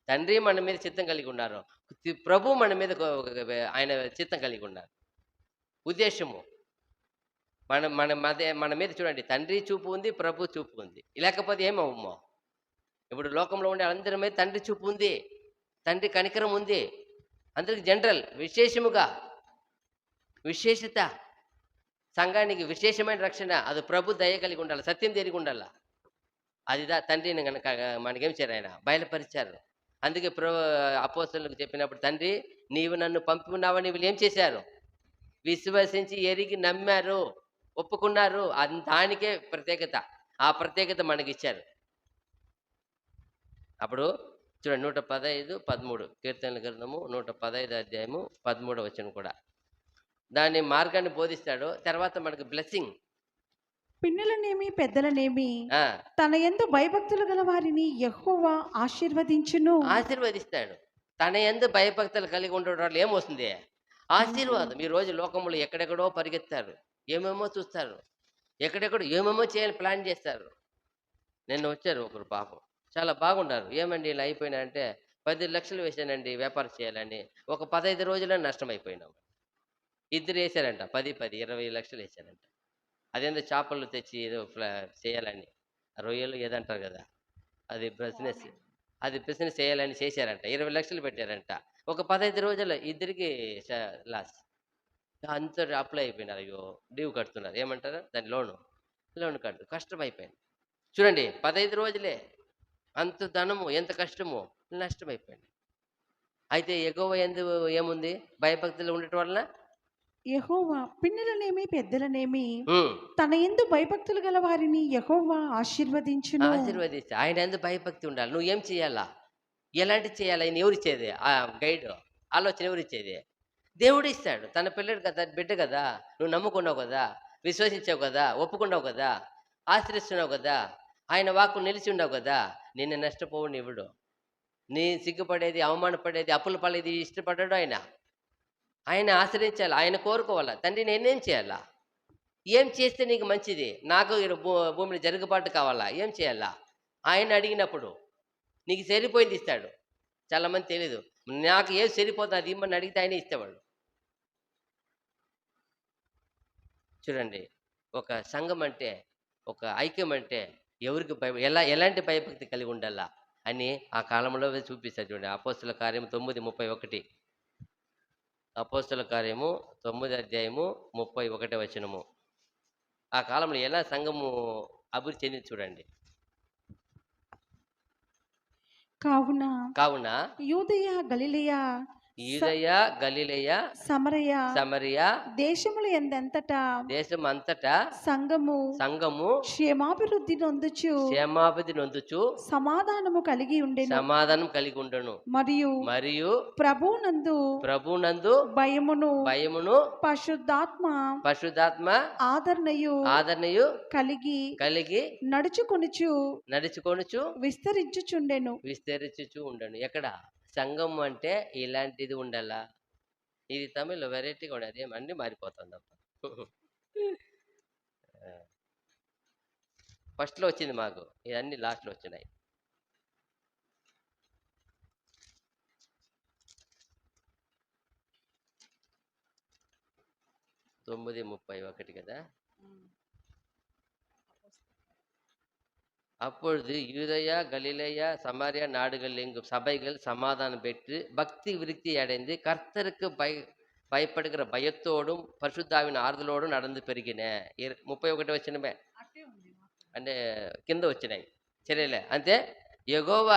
తండ్రి మన మీద చిత్తం కలిగి ఉన్నారు, ప్రభు మన మీద ఆయన చిత్తం కలిగి ఉన్నారు. ఉద్దేశము మన మీద చూడండి, తండ్రి చూపు ఉంది, ప్రభు చూపు ఉంది. లేకపోతే ఏమమ్మో. ఇప్పుడు లోకంలో ఉండే అందరి మీద తండ్రి చూపు ఉంది, తండ్రి కనికరం ఉంది. అందరికి జనరల్, విశేషముగా విశేషత, సంఘానికి విశేషమైన రక్షణ అది ప్రభు దయ కలిగి ఉండాలి, సత్యం తిరిగి ఉండాల. అదిదా తండ్రిని కనుక మనకేం చేయారు? ఆయన బయలుపరిచారు. అందుకే అపోస్తలులకు చెప్పినప్పుడు, తండ్రి నీవు నన్ను పంపి ఉన్నావని వీళ్ళు ఏం చేశారు? విశ్వసించి ఎరిగి నమ్మారు, ఒప్పుకున్నారు. దానికే ప్రత్యేకత. ఆ ప్రత్యేకత మనకిచ్చారు. అప్పుడు చూడండి 115:13 కీర్తనల గ్రంథము 115:13 కూడా దాన్ని మార్గాన్ని బోధిస్తాడు. తర్వాత మనకు బ్లెస్సింగ్. పిన్నలనేమి పెద్దలనేమి ఆ, తన యందు భయభక్తులు గల వారిని యెహోవా ఆశీర్వదించును. ఆశీర్వదిస్తాడు. తన యందు భయభక్తులు కలిగి ఉండడం వల్ల ఏమొస్తుంది? ఆశీర్వాదం. ఈ రోజు లోకంలో ఎక్కడెక్కడో పరిగెత్తారు, ఏమేమో చూస్తారు, ఎక్కడెక్కడో ఏమేమో చేయాలని ప్లాన్ చేస్తారు. నిన్న వచ్చారు ఒకరు పాపం, చాలా బాగున్నారు. ఏమండి ఇలా అయిపోయినా అంటే, 10 లక్షలు వేసానండి వ్యాపారం చేయాలని, ఒక 15 రోజుల్లో నష్టం అయిపోయినాం. ఇద్దరు వేసారంట, 10 10 20 లక్షలు వేసారంట. అదేందో చేపలు తెచ్చి ఏదో చేయాలని, రొయ్యలు ఏదంటారు కదా, అది బిజినెస్, అది బిజినెస్ చేయాలని చేశారంట. 20 లక్షలు పెట్టారంట. ఒక 15 రోజుల్లో ఇద్దరికి లాస్. అంత అప్లై అయిపోయినారు. అయ్యో, డ్యూ కడుతున్నారు. ఏమంటారు దాని? లోన్ కట్టు, కష్టం అయిపోయింది. చూడండి, 15 రోజులే, అంత ధనము, ఎంత కష్టము, నష్టమైపోయింది. అయితే ఎగువ ఎందు ఏముంది? భయభక్తులు ఉండటం వలన యెహోవా పిన్నలనేమి పెద్దలనేమి ఉమ్, తన యందు భయభక్తులు గల వారిని యెహోవా ఆశీర్వదించును. ఆశీర్వదిస్తే ఆయన ఎందు భయభక్తి ఉండాలి. నువ్వు ఏం చేయాలా? ఎలాంటి చేయాలి? ఆయన ఎవరిచ్చేది? ఆ గైడ్, ఆలోచన ఎవరిచ్చేది? దేవుడు ఇస్తాడు. తన పిల్లడు కదా, బిడ్డ కదా, నువ్వు నమ్ముకున్నావు కదా, విశ్వసించావు కదా, ఒప్పుకున్నావు కదా, ఆశ్రయిస్తున్నావు కదా, ఆయన వాక్కు నిలిచి ఉన్నావు కదా, నిన్ను నష్టపోవు ఇవ్వడు. నీ సిగ్గుపడేది, అవమానపడేది, అప్పులు పడేది ఇష్టపడ్డాడు ఆయన. ఆయన ఆశ్రయించాలి, ఆయన కోరుకోవాలా. తండ్రి నేనేం చేయాలా? ఏం చేస్తే నీకు మంచిది? నాకు ఈ భూమిని జరుగుబాటు కావాలా? ఏం చేయాలా? ఆయన అడిగినప్పుడు నీకు సరిపోయింది ఇస్తాడు. చాలామంది తెలీదు, నాకు ఏం సరిపోతుంది అది ఇమ్మని అడిగితే ఆయన ఇస్తేవాడు. చూడండి, ఒక సంఘం అంటే, ఒక ఐక్యం అంటే ఎవరికి ఎలాంటి భయభక్తి కలిగి ఉండాలా అని ఆ కాలంలో చూపిస్తారు. చూడండి, అపోస్తుల కార్యము 9:31. అపోస్తుల కార్యము 9:31. ఆ కాలంలో ఎలా సంఘము అభివృద్ధి చెందింది చూడండి. కావున కావున యూదయ గలిలయ యూదయ, గలిలయ, సమరయ సమరయ దేశముల ఎందంతటా దేశం అంతటా సంఘము క్షేమాభివృద్ధి నొందుచు క్షేమాభివృద్ధి నొందుచు సమాధానము కలిగి ఉండెను. సమాధానం కలిగి ఉండను. మరియు ప్రభునందు భయమును పరిశుద్ధాత్మ ఆదరణయు కలిగి నడుచుకొనుచు విస్తరించుచు ఉండను. ఎక్కడ? సంఘం అంటే ఇలాంటిది ఉండాలా. ఇది తమిళ్లో వెరైటీగా ఉండదు, ఏమన్నీ మారిపోతుంది అప్ప. ఫస్ట్లో వచ్చింది మాకు, ఇవన్నీ లాస్ట్లో వచ్చినాయి. 9:31 కదా. அப்பொழுது யூதேயா, கலிலேயா, சமாரியா நாடுகள் எங்கும் சபைகள் சமாதானம் பெற்று பக்தி விருத்தி அடைந்து கர்த்தருக்கு பயப்படுகிற பயத்தோடும் పరిశుద్ధావిన ఆరుదలోடும் நடந்து పెరిగిన. 31 వచ్చినమే అంటే కింద వచ్చినాయి. సరేలే, అంతే. యెహోవా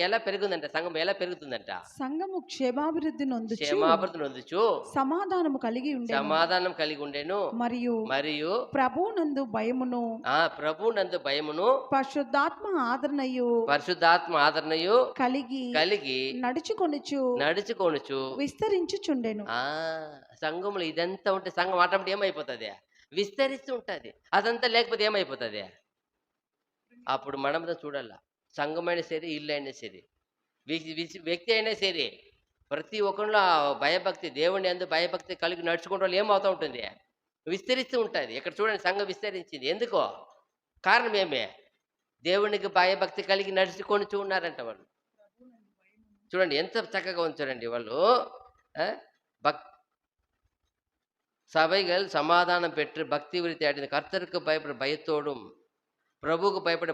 ఎలా పెరుగుతుందంట? సంఘం ఎలా పెరుగుతుందంట? సంఘము క్షేమాభివృద్ధి నొందుచు సమాధానం కలిగి ఉండెను. మరియు ప్రభువునందు భయమును పరిశుద్ధాత్మ ఆదరణయు కలిగి నడుచుకొనుచు విస్తరించుచుండెను. సంఘంలో ఇదంతా ఉంటే సంఘం ఆటోమేటిక్ ఏమైపోతుంది? విస్తరిస్తూ ఉంటుంది. అదంతా లేకపోతే ఏమైపోతుంది? అప్పుడు మనం చూడాల. సంఘమైనా సరే, ఇల్లు అయినా సరే, వ్యక్తి అయినా సరే, ప్రతి ఒక్కరిలో భయభక్తి, దేవుని యందు భయభక్తి కలిగి నడుచుకుంటే వాళ్ళు ఏమవుతూ ఉంటుంది? విస్తరిస్తూ ఉంటుంది. ఇక్కడ చూడండి, సంఘం విస్తరించింది. ఎందుకో? కారణం ఏమే? దేవునికి భయభక్తి కలిగి నడుచుకొని ఉన్నారంట వాళ్ళు. చూడండి ఎంత చక్కగా ఉంది చూడండి. వాళ్ళు சபைகள் சமாதானம் பெற்று பக்தி விருத்தி அடைந்து கர்த்தருக்கு பயப்பட பயத்தோடும் ప్రభువుకు భయపడే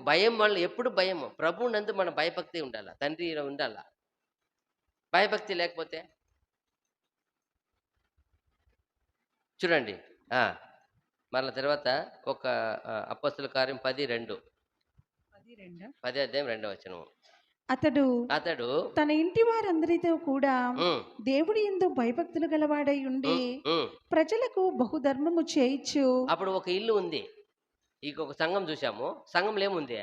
భయం వల్ల ఎప్పుడు భయము. ప్రభు నందు మన భయభక్తి ఉండాలా, తండ్రి ఉండాలా. భయభక్తి లేకపోతే చూడండి. మళ్ళీ తర్వాత ఒక అపోస్తల కార్యం 10:2. 10:2. అతడు తన ఇంటి వారందరితో కూడా దేవుడి యందు భయభక్తులు గలవాడై ఉండి ప్రజలకు బహుధర్మము చేయించు. అప్పుడు ఒక ఇల్లు ఉంది, ఇంకొక సంఘం చూసాము. సంఘంలో ఏముంది?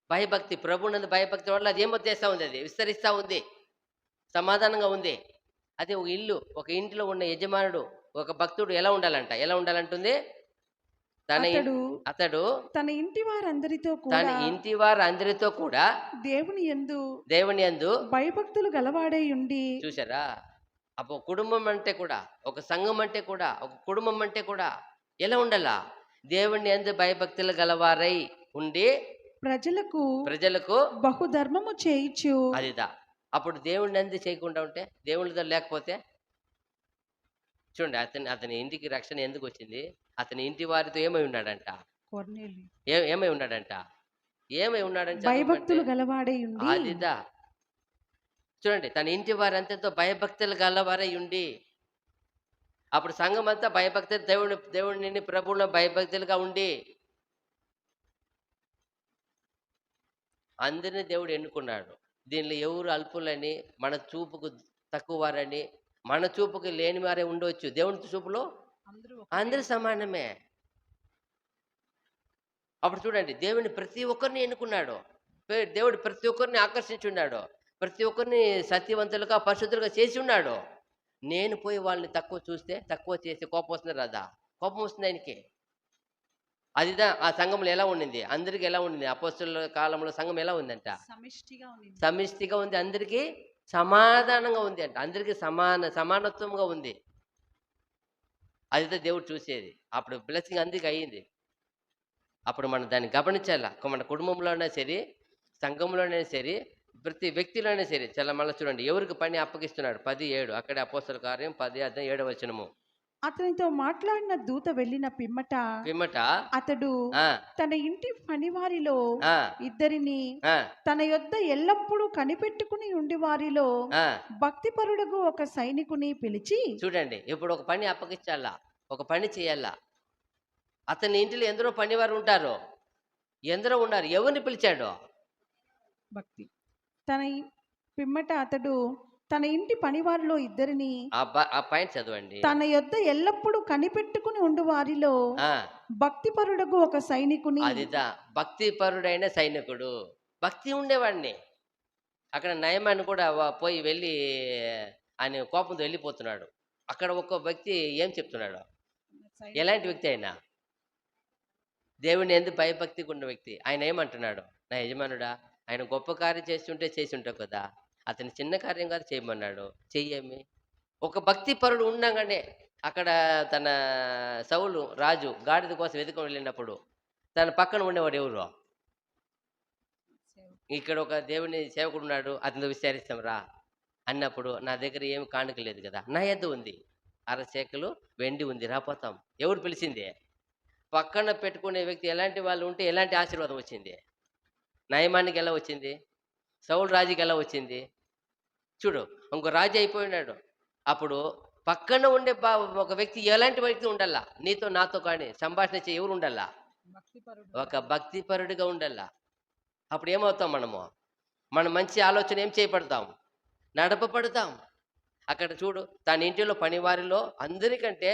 భయభక్తి. ప్రభునందు భయభక్తి వల్ల అది ఏమో చేస్తూ ఉంది, అది విస్తరిస్తూ ఉంది, సమాధానంగా ఉంది. అదే ఒక ఇల్లు, ఒక ఇంట్లో ఉన్న యజమానుడు, ఒక భక్తుడు ఎలా ఉండాలంటుంది? తన అతడు అతడు తన ఇంటి వారందరితో తన కూడా ఇంటి వారందరితో కూడా దేవుని యందు దేవుని యందు భయభక్తులు గలవాడై ఉండి చూసారా. అప్పుడు కుటుంబం అంటే కూడా, ఒక సంఘం అంటే కూడా, ఒక కుటుంబం అంటే కూడా ఎలా ఉండాలా? దేవుని యందు భయభక్తులు గలవారై ఉండి ప్రజలకు ప్రజలకు బహుధర్మము చేయిచు అదిదా. అప్పుడు దేవుడిని నందు చేయకుండా ఉంటే, దేవునితో లేకపోతే చూడండి, అతని ఇంటికి రక్షణ ఎందుకు వచ్చింది? అతని ఇంటి వారితో ఏమై ఉన్నాడంట? కొర్నేలి ఏమై ఉన్నాడంట? ఏమై ఉన్నాడంటే భయభక్తులు గలవాడై ఉండి అదిదా. చూడండి, తన ఇంటి వారంతతో భయభక్తులు గలవారై ఉండి, అప్పుడు సంఘం అంతా భయభక్తులు, దేవుడిని ప్రభువులో భయభక్తులుగా ఉండి అందరిని దేవుడు ఎన్నుకున్నాడు. దీనిలో ఎవరు అల్పులని, మన చూపుకు తక్కువ వారని, మన చూపుకి లేని వారే ఉండవచ్చు. దేవుని చూపులో అందరూ సమానమే. అప్పుడు చూడండి, దేవుని ప్రతి ఒక్కరిని ఎన్నుకున్నాడు. దేవుడు ప్రతి ఒక్కరిని ఆకర్షించున్నాడు. ప్రతి ఒక్కరిని సత్యవంతులుగా పరిశుద్ధులుగా చేసి ఉన్నాడు. నేను పోయి వాళ్ళని తక్కువ చూస్తే, తక్కువ చేస్తే కోపం వస్తుంది రాదా? కోపం వస్తుంది ఆయనకి. అదిదా ఆ సంఘంలో ఎలా ఉండింది? అందరికి ఎలా ఉండింది? అపోస్తలుల కాలంలో సంఘం ఎలా ఉందంట? సమిష్టిగా ఉంది. అందరికీ సమాధానంగా ఉంది అంట. అందరికీ సమానత్వంగా ఉంది. అదిదా దేవుడు చూసేది. అప్పుడు బ్లెస్సింగ్ అందరికి అయ్యింది. అప్పుడు మనం దాన్ని గమనించాలా. మన కుటుంబంలోనే సరే, సంఘంలోనే సరే, ప్రతి వ్యక్తిలోనే సరే. చాలా మళ్ళీ చూడండి, ఎవరికి పని అప్పగిస్తున్నాడు? 10:7 అక్కడే అపోస్తల కార్యం 10:7 అతనితో మాట్లాడిన దూత వెళ్ళిన పిమ్మట అతడు తన ఇంటి పనివారిలో ఇద్దరిని తన యొద్ద ఎల్లప్పుడూ కనిపెట్టుకుని ఉండి వారిలో భక్తిపరుడుగు ఒక సైనికుని పిలిచి, చూడండి, ఇప్పుడు ఒక పని అప్పగించాలా, ఒక పని చేయాలా. అతని ఇంటిలో ఎందరో పనివారు ఉంటారు, ఎందరో ఉన్నారు. ఎవరిని పిలిచాడు? భక్తి. తన పిమ్మట అతడు తన ఇంటి పనివారిలో ఇద్దరిని ఆ పాయింట్ చదవండి. తన యొద్ద ఎల్లప్పుడూ కనిపెట్టుకుని ఉండు వారిలో భక్తిపరుడకు ఒక సైనికుని. అదిదా భక్తిపరుడైన సైనికుడు. భక్తి ఉండేవాడిని. అక్కడ నయమాన్ని కూడా పోయి వెళ్ళి ఆయన కోపంతో వెళ్ళిపోతున్నాడు. అక్కడ ఒక వ్యక్తి ఏం చెప్తున్నాడు? ఎలాంటి వ్యక్తి అయినా దేవుని ఎందుకు భయభక్తిగా ఉన్న వ్యక్తి. ఆయన ఏమంటున్నాడు? నా యజమానుడా, ఆయన గొప్ప కార్యం చేసి ఉంటావు కదా, అతని చిన్న కార్యం కాదు చేయమన్నాడు, చెయ్యేమి. ఒక భక్తి పరుడు ఉండగానే అక్కడ తన సౌలు రాజు గాడిద కోసం వెతుకొని వెళ్ళినప్పుడు తన పక్కన ఉండేవాడు ఎవరు? ఇక్కడ ఒక దేవుని సేవకుడు ఉన్నాడు, అతనితో విచారిస్తాం రా అన్నప్పుడు, నా దగ్గర ఏమి కానుక లేదు కదా, నా యొద్ద ఉంది 6 సేకలు వెండి ఉంది, రాపోతాం. ఎవరు పిలిచింది? పక్కన పెట్టుకునే వ్యక్తి. ఎలాంటి వాళ్ళు ఉంటే ఎలాంటి ఆశీర్వాదం వచ్చింది? నయమానికి ఎలా వచ్చింది? సౌలు రాజుకి ఎలా వచ్చింది? చూడు, ఇంకో రాజు అయిపోయినాడు. అప్పుడు పక్కన ఉండే ఒక వ్యక్తి, ఎలాంటి వ్యక్తి ఉండాలా? నీతో నాతో కానీ సంభాషణ చేయ ఎవరు ఉండాలా? ఒక భక్తిపరుడిగా ఉండాలా. అప్పుడు ఏమవుతాం మనము? మనం మంచి ఆలోచన ఏం చేయబడతాం? నడపబడతాం. అక్కడ చూడు, తన ఇంటిలో పనివారిలో అందరికంటే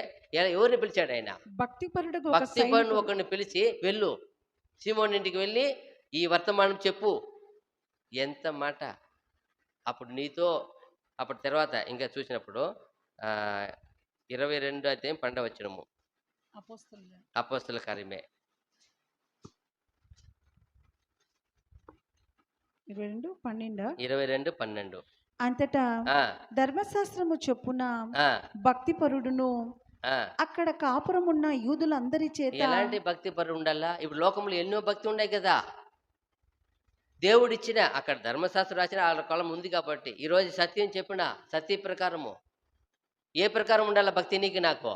ఎవరిని పిలిచాడు ఆయన? భక్తిపరుడు ఒకరిని పిలిచి, వెళ్ళు సీమోని ఇంటికి వెళ్ళి ఈ వర్తమానం చెప్పు. ఎంత మాట! అప్పుడు నీతో, అప్పుడు తర్వాత ఇంకా చూసినప్పుడు 22 అధ్యాయం 12వ వచనము, అపోస్తల కార్యమే 22:12. అంతటా ధర్మశాస్త్రము చొప్పున భక్తిపరుడును అక్కడ కాపురమున్న యూదులందరి చేత. ఎలాంటి భక్తిపరుడు ఉండాలా? ఇప్పుడు లోకంలో ఎన్నో భక్తి ఉన్నాయి కదా. దేవుడిచ్చిన అక్కడ ధర్మశాస్త్రం రాసిన ఆ కాలం ఉంది కాబట్టి ఈరోజు సత్యం చెప్పిన సత్య ప్రకారము ఏ ప్రకారం ఉండాలా భక్తి? నీకు నాకు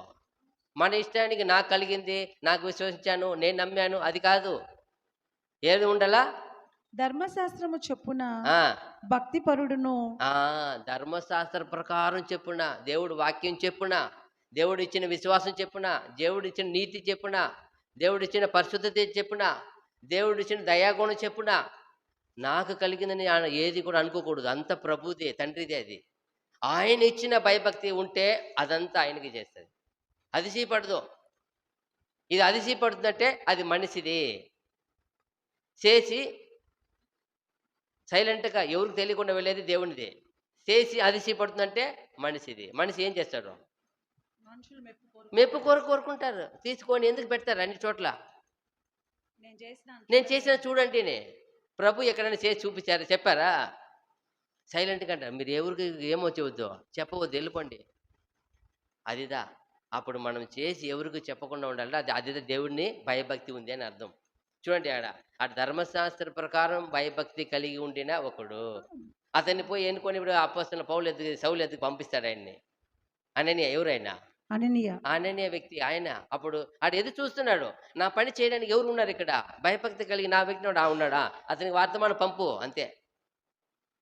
మన ఇష్టానికి నాకు కలిగింది, నాకు విశ్వసించాను, నేను నమ్మాను, అది కాదు. ఏది ఉండాలా? ధర్మశాస్త్రము చెప్పున భక్తిపరుడును. ధర్మశాస్త్ర ప్రకారం చెప్పున, దేవుడు వాక్యం చెప్పున, దేవుడు ఇచ్చిన విశ్వాసం చెప్పున, దేవుడు ఇచ్చిన నీతి చెప్పున, దేవుడు ఇచ్చిన పరిశుద్ధత చెప్పున, దేవుడు ఇచ్చిన దయాగుణం చెప్పున. నాకు కలిగిందని ఏది కూడా అనుకోకూడదు. అంత ప్రభుదే, తండ్రిదే. అది ఆయన ఇచ్చిన భయభక్తి ఉంటే అదంతా ఆయనకి చేస్తుంది. అతిశయపడదు. ఇది అతిశయపడుతుందంటే అది మనిషిది. చేసి సైలెంట్గా ఎవరికి తెలియకుండా వెళ్ళేది దేవునిది. చేసి అతిశయపడుతుందంటే మనిషిది. మనిషి ఏం చేస్తాడు? మెప్పు కోరుకుంటారు. తీసుకొని ఎందుకు పెడతారు అన్ని చోట్ల? నేను చేసిన చూడండి. ప్రభు ఎక్కడైనా చేసి చూపించారా? చెప్పారా? సైలెంట్గా అంటారు. మీరు ఎవరికి ఏమో చెబుద్దు, చెప్పవద్దు, వెళ్ళిపోండి. అదిదా అప్పుడు మనం చేసి ఎవరికి చెప్పకుండా ఉండాలి. అదిదా దేవుడిని భయభక్తి ఉంది అని అర్థం. చూడండి, ఆ ధర్మశాస్త్ర ప్రకారం భయభక్తి కలిగి ఉండిన ఒకడు అతన్ని పోయి ఎన్నుకొని ఇప్పుడు అపోస్తలుడైన పౌలు సౌలు ఎత్తుకు పంపిస్తాడు ఆయన్ని. అననీయ ఎవరైనా అననీయ వ్యక్తి ఆయన. అప్పుడు ఎదురు చూస్తున్నాడు, నా పని చేయడానికి ఎవరు ఉన్నారు ఇక్కడ? భయభక్తి కలిగి నా వ్యక్తి ఉన్నాడా? అతనికి వర్తమానం పంపు, అంతే.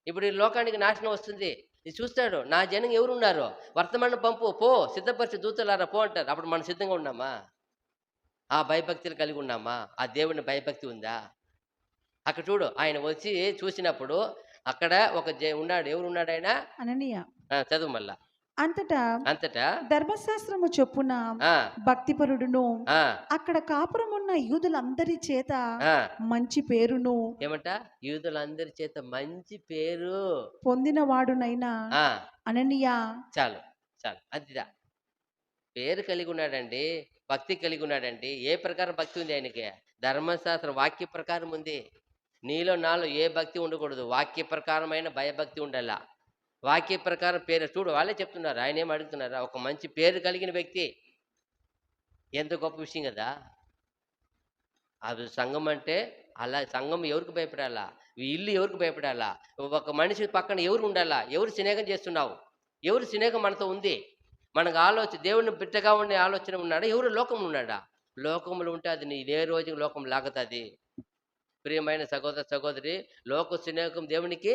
ఇప్పుడు ఈ లోకానికి నాశనం వస్తుంది, ఇది చూస్తాడు, నా జనం ఎవరున్నారు, వర్తమానం పంపు, పో, సిద్ధపరిచి దూతలారా పో అంటారు. అప్పుడు మనం సిద్ధంగా ఉన్నామా? ఆ భయభక్తులు కలిగి ఉన్నామా? ఆ దేవుని భయభక్తి ఉందా? అక్కడ చూడు, ఆయన వచ్చి చూసినప్పుడు అక్కడ ఒక ఉన్నాడు. ఎవరు ఉన్నాడు? ఆయన అననీయ. చదువు మళ్ళా. అంతటా ధర్మశాస్త్రము చొప్పున భక్తిపరుడును అక్కడ కాపురమున్న యూదులందరి చేత మంచి పేరును, ఏమంట, యూదులందరి చేత మంచి పేరు పొందిన వాడునైనా అననీయ. చాలు చాలు, అదిదా పేరు కలిగి ఉన్నాడండి, భక్తి కలిగి ఉన్నాడండి. ఏ ప్రకారం భక్తి ఉంది ఆయనకి? ధర్మశాస్త్రం వాక్య ప్రకారం ఉంది. నీలో నాలో ఏ భక్తి ఉండకూడదు, వాక్య ప్రకారమైన భయభక్తి ఉండాల. వాక్య ప్రకారం పేరు చూడు, వాళ్ళే చెప్తున్నారు, ఆయన ఏం అడుగుతున్నారా? ఒక మంచి పేరు కలిగిన వ్యక్తి, ఎంత గొప్ప విషయం కదా. అది సంఘం అంటే అలా. సంఘం ఎవరికి భయపడాలా? ఇల్లు ఎవరికి భయపడాలా? ఒక మనిషి పక్కన ఎవరు ఉండాలా? ఎవరు స్నేహం చేస్తున్నావు? ఎవరు స్నేహం మనతో ఉంది? మనకు ఆలోచన, దేవుని బిడ్డగా ఉండే ఆలోచన ఉన్నాడా? ఎవరు లోకం ఉన్నాడా? లోకంలో ఉంటే అది నీ ఏ రోజు లోకం లాగుతుంది. ప్రియమైన సహోదర సహోదరి, లోక స్నేహం దేవునికి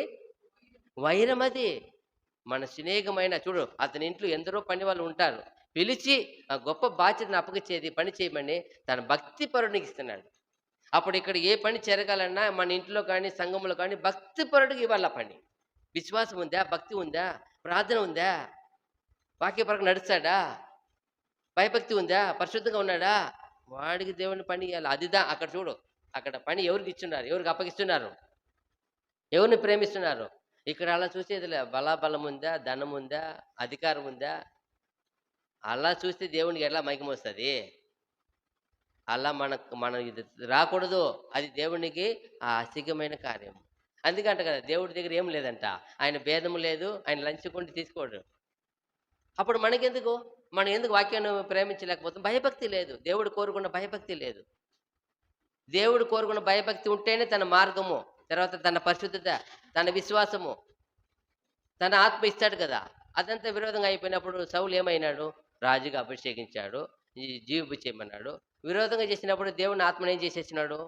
వైరం. అది మన స్నేహమైన చూడు, అతని ఇంట్లో ఎందరో పని వాళ్ళు ఉంటారు, పిలిచి ఆ గొప్ప బాధ్యతను అప్పగించేది పని చేయమని తన భక్తి పరుడికి ఇస్తున్నాడు. అప్పుడు ఇక్కడ ఏ పని జరగాలన్నా మన ఇంట్లో కానీ సంఘంలో కానీ భక్తి పరుడికి ఇవ్వాలి పని. విశ్వాసం ఉందా? భక్తి ఉందా? ప్రార్థన ఉందా? వాక్యపరంగా నడుస్తాడా? భయభక్తి ఉందా? పరిశుద్ధంగా ఉన్నాడా? వాడికి దేవుని పని ఇవ్వాలి. అదిదా అక్కడ చూడు, అక్కడ పని ఎవరికి ఇస్తున్నారు, ఎవరికి అప్పగిస్తున్నారు, ఎవరిని ప్రేమిస్తున్నారు. ఇక్కడ అలా చూసేదిలే, బలాబలం ఉందా, ధనం ఉందా, అధికారం ఉందా, అలా చూస్తే దేవునికి ఎలా మైకం వస్తుంది? అలా మన ఇది రాకూడదు. అది దేవునికి ఆ అసిగమైన కార్యం. అందుకంట కదా దేవుడి దగ్గర ఏం లేదంట, ఆయన భేదము లేదు, ఆయన లంచుకుంటే తీసుకోడు. అప్పుడు మనకెందుకు? మనం ఎందుకు వాక్యాన్ని ప్రేమించలేకపోతాం? భయభక్తి లేదు, దేవుడు కోరుకున్న భయభక్తి లేదు. దేవుడు కోరుకున్న భయభక్తి ఉంటేనే తన మార్గము, తర్వాత తన పరిశుద్ధత, తన విశ్వాసము, తన ఆత్మ ఇస్తాడు కదా. అదంతా విరోధంగా అయిపోయినప్పుడు సౌలు ఏమైనాడు? రాజుగా అభిషేకించాడు, జీవింపు చేయమన్నాడు. విరోధంగా చేసినప్పుడు దేవుని ఆత్మను ఏం చేసేసినాడు?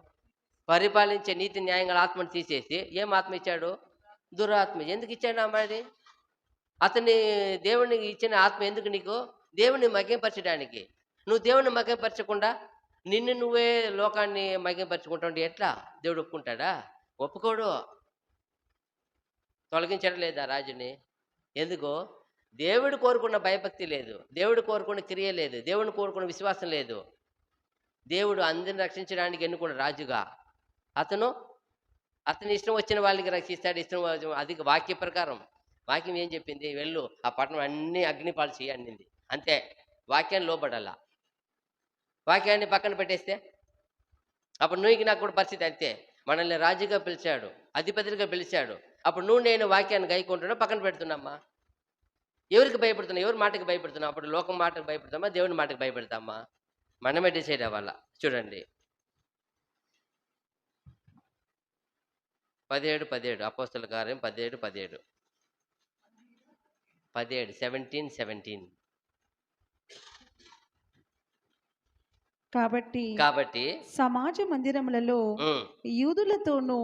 పరిపాలించే నీతి న్యాయంగా ఆత్మను తీసేసి ఏం ఆత్మ ఇచ్చాడు? దురాత్మ. ఎందుకు ఇచ్చాడు అమ్మాది? అతన్ని దేవుని ఇచ్చిన ఆత్మ ఎందుకు నీకు? దేవుని మగ్యంపరచడానికి. నువ్వు దేవుని మగ్యంపరచకుండా నిన్ను నువ్వే లోకాన్ని మగ్యంపరచుకుంటుంటే ఎట్లా? దేవుడు ఒప్పుకుంటాడా? ఒప్పుకోడు. తొలగించడం లేదా రాజుని? ఎందుకో? దేవుడు కోరుకున్న భయభక్తి లేదు, దేవుడు కోరుకున్న క్రియ లేదు, దేవుడిని కోరుకున్న విశ్వాసం లేదు. దేవుడు అందరిని రక్షించడానికి ఎన్నుకున్న రాజుగా అతని ఇష్టం వచ్చిన వాళ్ళకి రక్షిస్తాడు. ఇష్టం అది వాక్య ప్రకారం. వాక్యం ఏం చెప్పింది? వెళ్ళు, ఆ పట్టణం అన్ని అగ్నిపాలు చేయి అన్నింది. అంతే. వాక్యాన్ని లోబడాల. వాక్యాన్ని పక్కన పెట్టేస్తే అప్పుడు నువ్వుకి నాకు కూడా పరిస్థితి అంతే. మనల్ని రాజుగా పిలిచాడు, అధిపతిగా పిలిచాడు. అప్పుడు నువ్వు నేను వాక్యాన్ని గైకుంటున్నా, పక్కన పెడుతున్నామ్మా. ఎవరికి భయపడుతున్నా? ఎవరి మాటకి భయపడుతున్నావు? అప్పుడు లోకం మాటకు భయపడతామా, దేవుని మాటకు భయపడతామా? మనమే డిసైడ్ అవ్వాల. చూడండి 17 అపోస్తల కార్యం 17 17 కాబట్టి సమాజ మందిరములలో యూదులతోనూ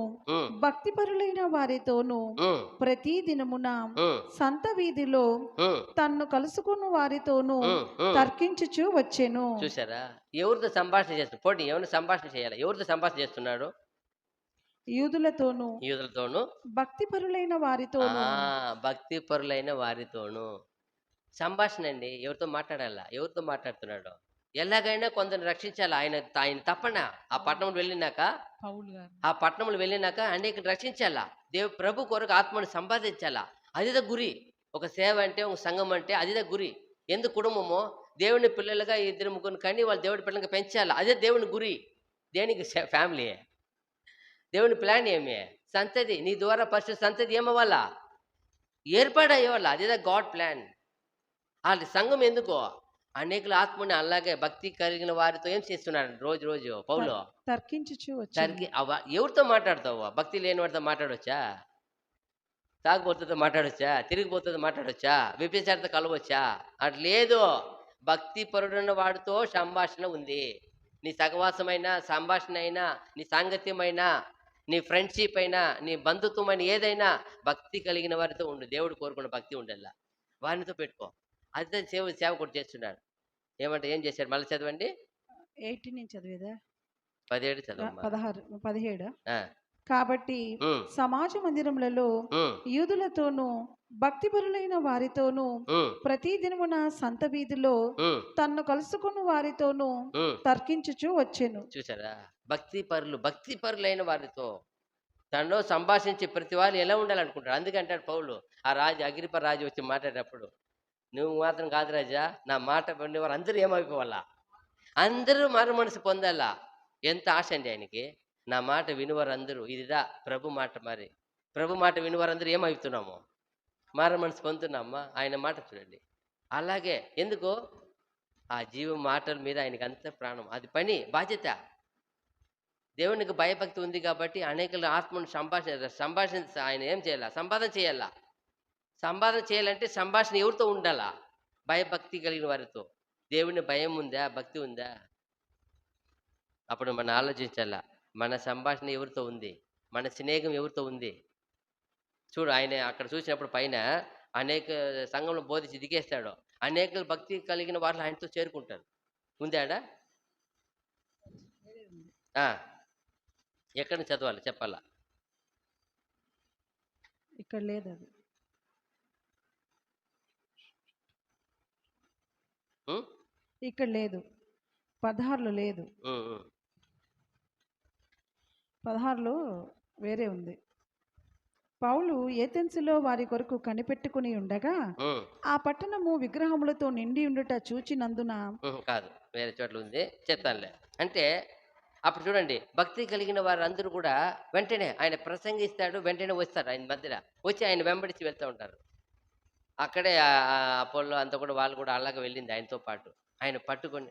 భక్తిపరులైన వారితోనూ ప్రతి దినమున సంత వీధిలో తన్ను కలుసుకున్న వారితోనూ తర్కించుచూ వచ్చెను. చూసారా? ఎవరితో సంభాషణ చేస్తున్నాడు? పోటీ ఎవరిని సంభాషణ చేయాలి? ఎవరితో సంభాషణ చేస్తున్నాడు? యూదులతోనూ భక్తిపరులైన వారితోనూ సంభాషణ అండి. ఎవరితో మాట్లాడాలా? ఎవరితో మాట్లాడుతున్నాడు? ఎలాగైనా కొందరిని రక్షించాలి. ఆయన తప్పన ఆ పట్టణంలో వెళ్ళినాక అనేక రక్షించాలా. ప్రభు కొరకు ఆత్మను సంపాదించాలా. అదిదా గురి. ఒక సేవ అంటే, ఒక సంఘం అంటే అదిదా గురి. ఎందుకు కుటుంబమో దేవుని పిల్లలుగా ఇద్దరు ముగ్గురు కానీ వాళ్ళు దేవుడి పిల్లలుగా పెంచాలి. అదే దేవుని గురి. దేనికి? ఫ్యామిలీ. దేవుని ప్లాన్ ఏమి? సంతతి. నీ ద్వారా పరిశుద్ధ సంతతి ఏమవ్వాలా? ఏర్పాటయ్యేవాళ్ళ. అదేదా గాడ్ ప్లాన్. వాళ్ళ సంఘం ఎందుకో అనేకుల ఆత్మని అలాగే భక్తి కలిగిన వారితో ఏం చేస్తున్నాడు రోజు రోజు పౌలు? తర్కించుచు దానికి ఎవరితో మాట్లాడతావు? భక్తి లేని వాడితో మాట్లాడవచ్చా? తాగుబోతుతో మాట్లాడొచ్చా? తిరిగిపోతుందో మాట్లాడొచ్చా? వ్యభిచారితో కలవచ్చా? అట్లా లేదు. భక్తి పరుడున్న వాడితో సంభాషణ ఉంది. నీ సహవాసమైనా, సంభాషణ అయినా, నీ సాంగత్యమైనా, నీ ఫ్రెండ్షిప్ అయినా, నీ బంధుత్వమైన ఏదైనా భక్తి కలిగిన వారితో ఉండు. దేవుడు కోరుకున్న భక్తి ఉండల్లా, వారితో పెట్టుకో. అదే సేవ కూడా చేస్తున్నాడు. ఏమంటే ఏం చేశాడు? మళ్ళీ చదవండి. 18 నుంచి చదివేదా? 17 చదవమ్మా. 16 17. ఆ, కాబట్టి ఉమ్, సమాజ మందిరములలో ఉమ్, యూదులతోనూ భక్తిపరులైన వారితోనూ ఉమ్, ప్రతి దినమున సంత వీధిలో ఉమ్, తన్ను కలుసుకున్న వారితోనూ ఉమ్. తర్కించుచు వచ్చెను. చూసారా? భక్తి పరులైన వారితో తనలో సంభాషించే ప్రతి వారు ఎలా ఉండాలనుకుంటారు. అందుకంటాడు పౌలు, ఆ రాజు అగ్రిప రాజు వచ్చి మాట్లాడినప్పుడు, నువ్వు మాత్రం కాదు రాజా, నా మాట వినేవారు అందరూ ఏమైపోవాలా? అందరూ మారు మనసు పొందాలా. ఎంత ఆశ అండి ఆయనకి. నా మాట వినివారు అందరూ. ఇదిదా ప్రభు మాట. మరి ప్రభు మాట వినివారు అందరూ ఏమవుతున్నాము? మారు మనసు పొందుతున్నామా? ఆయన మాట చూడండి. అలాగే ఎందుకు? ఆ జీవ మాటల మీద ఆయనకి అంత ప్రాణం. అది పని, బాధ్యత. దేవునికి భయభక్తి ఉంది కాబట్టి అనేకల ఆత్మను సంభాషణ ఆయన ఏం చేయాలా? సంపాదన చేయాలంటే సంభాషణ ఎవరితో ఉండాలా? భయభక్తి కలిగిన వారితో. దేవుని భయం ఉందా? భక్తి ఉందా? అప్పుడు మనం ఆలోచించాలా, మన సంభాషణ ఎవరితో ఉంది? మన స్నేహం ఎవరితో ఉంది? చూడు, ఆయన అక్కడ చూసినప్పుడు పైన అనేక సంఘంలో బోధించి దిగేస్తాడు. అనేక భక్తి కలిగిన వాళ్ళు ఆయనతో చేరుకుంటారు. ఉందాడా? ఎక్కడ చదవాలి చెప్పాలా? ఇక్కడ లేదు అది. ఇక్కడ లేదు. 16లో లేదు. 16లో వేరే ఉంది. పౌలు ఏథెన్సులో వారి కొరకు కనిపెట్టుకుని ఉండగా ఆ పట్టణము విగ్రహములతో నిండి ఉండుట చూచినందున. కాదు, వేరే చోట్ల ఉంది, చెప్తానులే. అంటే అప్పుడు చూడండి, భక్తి కలిగిన వారందరూ కూడా వెంటనే ఆయన ప్రసంగిస్తాడు, వెంటనే వస్తారు ఆయన మధ్యలో వచ్చి ఆయన వెంబడిచి వెళ్తూ ఉంటారు. అక్కడే అపోలో అంతా కూడా వాళ్ళు కూడా అలాగే వెళ్ళింది ఆయనతో పాటు. ఆయన పట్టుకొని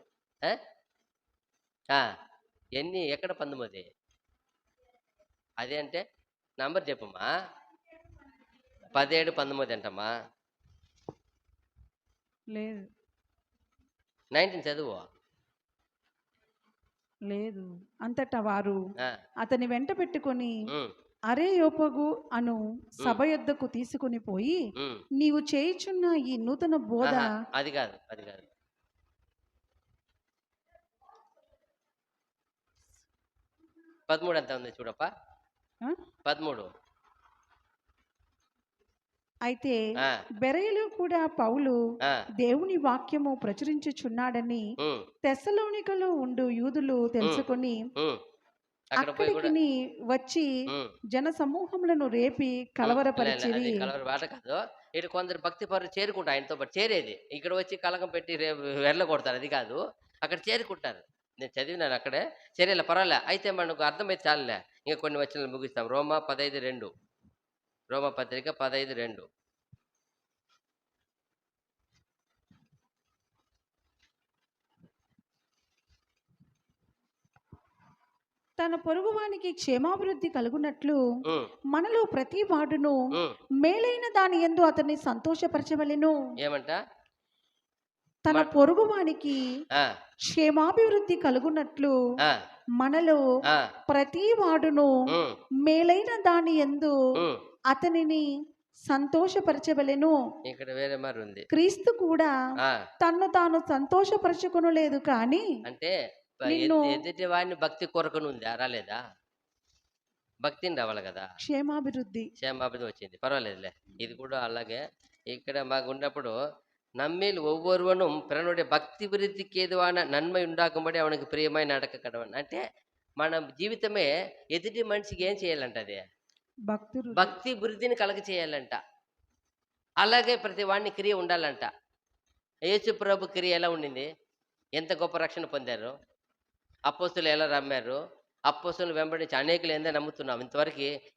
ఎక్కడ 19 అదే అంటే నంబర్ చెప్పమ్మా. 17 19 అంటమ్మా. లేదు, 19 చదువు. లేదు. అంతటా వారు అతని వెంట పెట్టుకొని అరేయోపగు అను సభ యొద్దకు తీసుకుని పోయి, నీవు చేయుచున్న ఈ నూతన బోధ. అది కాదు 13 ఎంత ఉంది చూడప్ప. 13. అయితే బెరయలో కూడా పౌలు దేవుని వాక్యము ప్రచురించుచున్నాడని తెస్సలోనికలో ఉండు యూదులు తెలుసుకొని అక్కడికి వచ్చి జన సమూహములను రేపి కలవరపరిచిరి. కలవరపాట కాదు, ఇటు కొందరు భక్తి పరులు చేరుకుంటారు ఆయనతో పాటు. చేరేది ఇక్కడ వచ్చి కలకం పెట్టి వెర్ల కొడతారు, అది కాదు. అక్కడ చేరుకుంటారు. నేను చదివినాను అక్కడే. చర్యలే పర్వాలే. అయితే మనకు అర్థమైతే చాలులే, ఇంకా కొన్ని వచనాలు ముగిస్తాం. రోమా 15:2. రోమా పత్రిక 15:2. తన పొరుగువానికి క్షేమాభివృద్ధి కలుగునట్లు మనలో ప్రతి వాడును మేలైన దాని యందు అతన్ని సంతోషపరచవలెను. ఏమంట? తన పొరుగువానికి క్షేమాభివృద్ధి కలుగునట్లు మనలో ప్రతి వాడును మేలైన దాని యందు అతనిని సంతోషపరచవలెను. ఇక్కడ వేరే మరి ఉంది. క్రీస్తు కూడా తన్ను తాను సంతోషపరచుకొనలేదు, కానీ అంటే ఎదుటి వాడిని భక్తి కొరకను ఉంది. రాలేదా? భక్తిని రావాలి కదా. క్షేమాభివృద్ధి వచ్చింది, పర్వాలేదులే. ఇది కూడా అలాగే ఇక్కడ మాకు ఉన్నప్పుడు நம்மில் ஒவ்வொருவனும் பிறனுடைய பக்தி விருத்திக்கு ஏதுவான நன்மை உண்டாக்கும்படி அவனுக்கு ప్రియమైన నడక కడవన్. అంటే మన జీవితమే ఎదుటి మనిషికి ఏం చేయాలంట? అది భక్తి వృద్ధిని కలగ చేయాలంట. అలాగే ప్రతి వాడిని క్రియ ఉండాలంట. యేసు ప్రభు క్రియ ఎలా ఉండింది? ఎంత గొప్ప రక్షణ పొందారు? అపోస్తులు ఎలా నమ్మారు? అపోస్తులను వెంబడించి అనేకులు ఎంతో నమ్ముతున్నాం.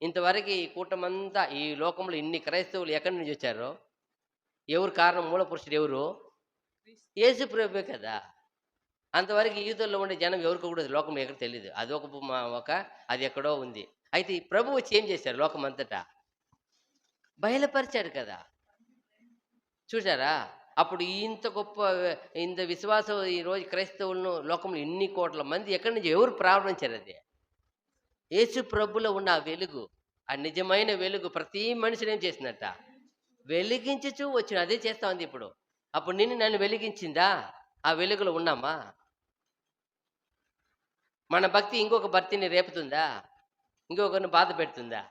ఇంతవరకు ఈ కూటమంతా ఈ లోకంలో ఇన్ని క్రైస్తవులు ఎక్కడి నుంచి వచ్చారో, ఎవరు కారణం? మూల పురుషుడు ఎవరు? యేసు ప్రభువే కదా. అంతవరకు యూదుల్లో ఉండే జనం ఎవరికి కూడా లోకం ఎక్కడ తెలియదు. అది అది ఎక్కడో ఉంది. అయితే ఈ ప్రభు వచ్చి ఏం చేశారు? లోకం అంతటా బయలుపరిచాడు కదా. చూసారా? అప్పుడు ఇంత విశ్వాసం ఈ రోజు క్రైస్తవులను లోకంలో ఇన్ని కోట్ల మంది ఎక్కడి నుంచి ఎవరు ప్రారంభించారు? అది యేసు ప్రభులో ఉన్న ఆ వెలుగు, ఆ నిజమైన వెలుగు ప్రతి మనిషిని ఏం చేసిందట? వెలిగించుచూ వచ్చిన. అదే చేస్తా ఉంది ఇప్పుడు. అప్పుడు నన్ను వెలిగించిందా? ఆ వెలుగులో ఉన్నామా? మన భక్తి ఇంకొక భక్తిని రేపుతుందా? ఇంకొకరిని బాధ పెడుతుందా?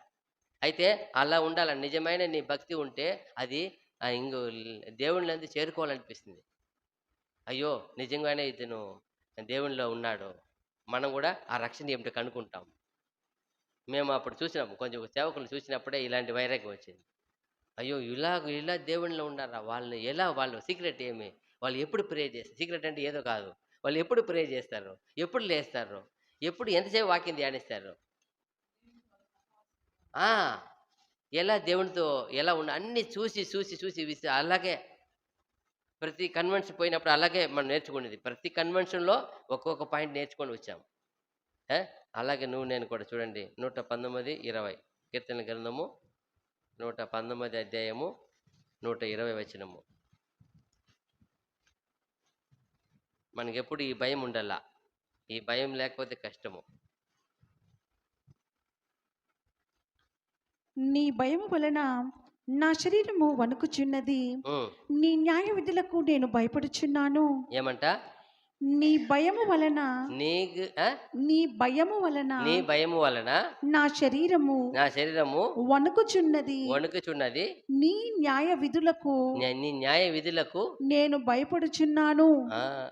అయితే అలా ఉండాల. నిజమైన నీ భక్తి ఉంటే అది ఇంకో దేవుళ్ళందు చేరుకోవాలనిపిస్తుంది. అయ్యో నిజంగానే ఇతను దేవునిలో ఉన్నాడు, మనం కూడా ఆ రక్షణ ఏమిటో కనుక్కుంటాం. మేము అప్పుడు చూసినాము, కొంచెం సేవకులు చూసినప్పుడే ఇలాంటి వైరాగ్యం వచ్చింది. అయ్యో ఇలా దేవునిలో ఉన్నారా? వాళ్ళు సీక్రెట్ ఏమి? వాళ్ళు ఎప్పుడు ప్రే చేస్తారు? సీక్రెట్ అంటే ఏదో కాదు. వాళ్ళు ఎప్పుడు ప్రే చేస్తారు? ఎప్పుడు లేస్తారు? ఎప్పుడు ఎంతసేపు వాక్యం ధ్యానిస్తారు? ఎలా దేవునితో ఎలా అన్నీ చూసి అలాగే ప్రతి కన్వెన్షన్ పోయినప్పుడు అలాగే మనం నేర్చుకునేది. ప్రతి కన్వెన్షన్లో ఒక్కొక్క పాయింట్ నేర్చుకొని వచ్చాం. అలాగే నేను కూడా చూడండి, 119:20 కీర్తన గ్రంథము 119 అధ్యాయము 120 వచనము. మనకెప్పుడు ఈ భయం ఉండాల. ఈ భయం లేకపోతే కష్టము. నీ భయము వలన నా శరీరము వణుకుచున్నది, నీ న్యాయ విధులకు నేను భయపడుచున్నాను. ఏమంట? నీ భయము వలన నా శరీరము వణుకుచున్నది, నీ న్యాయ విధులకు నేను భయపడుచున్నాను.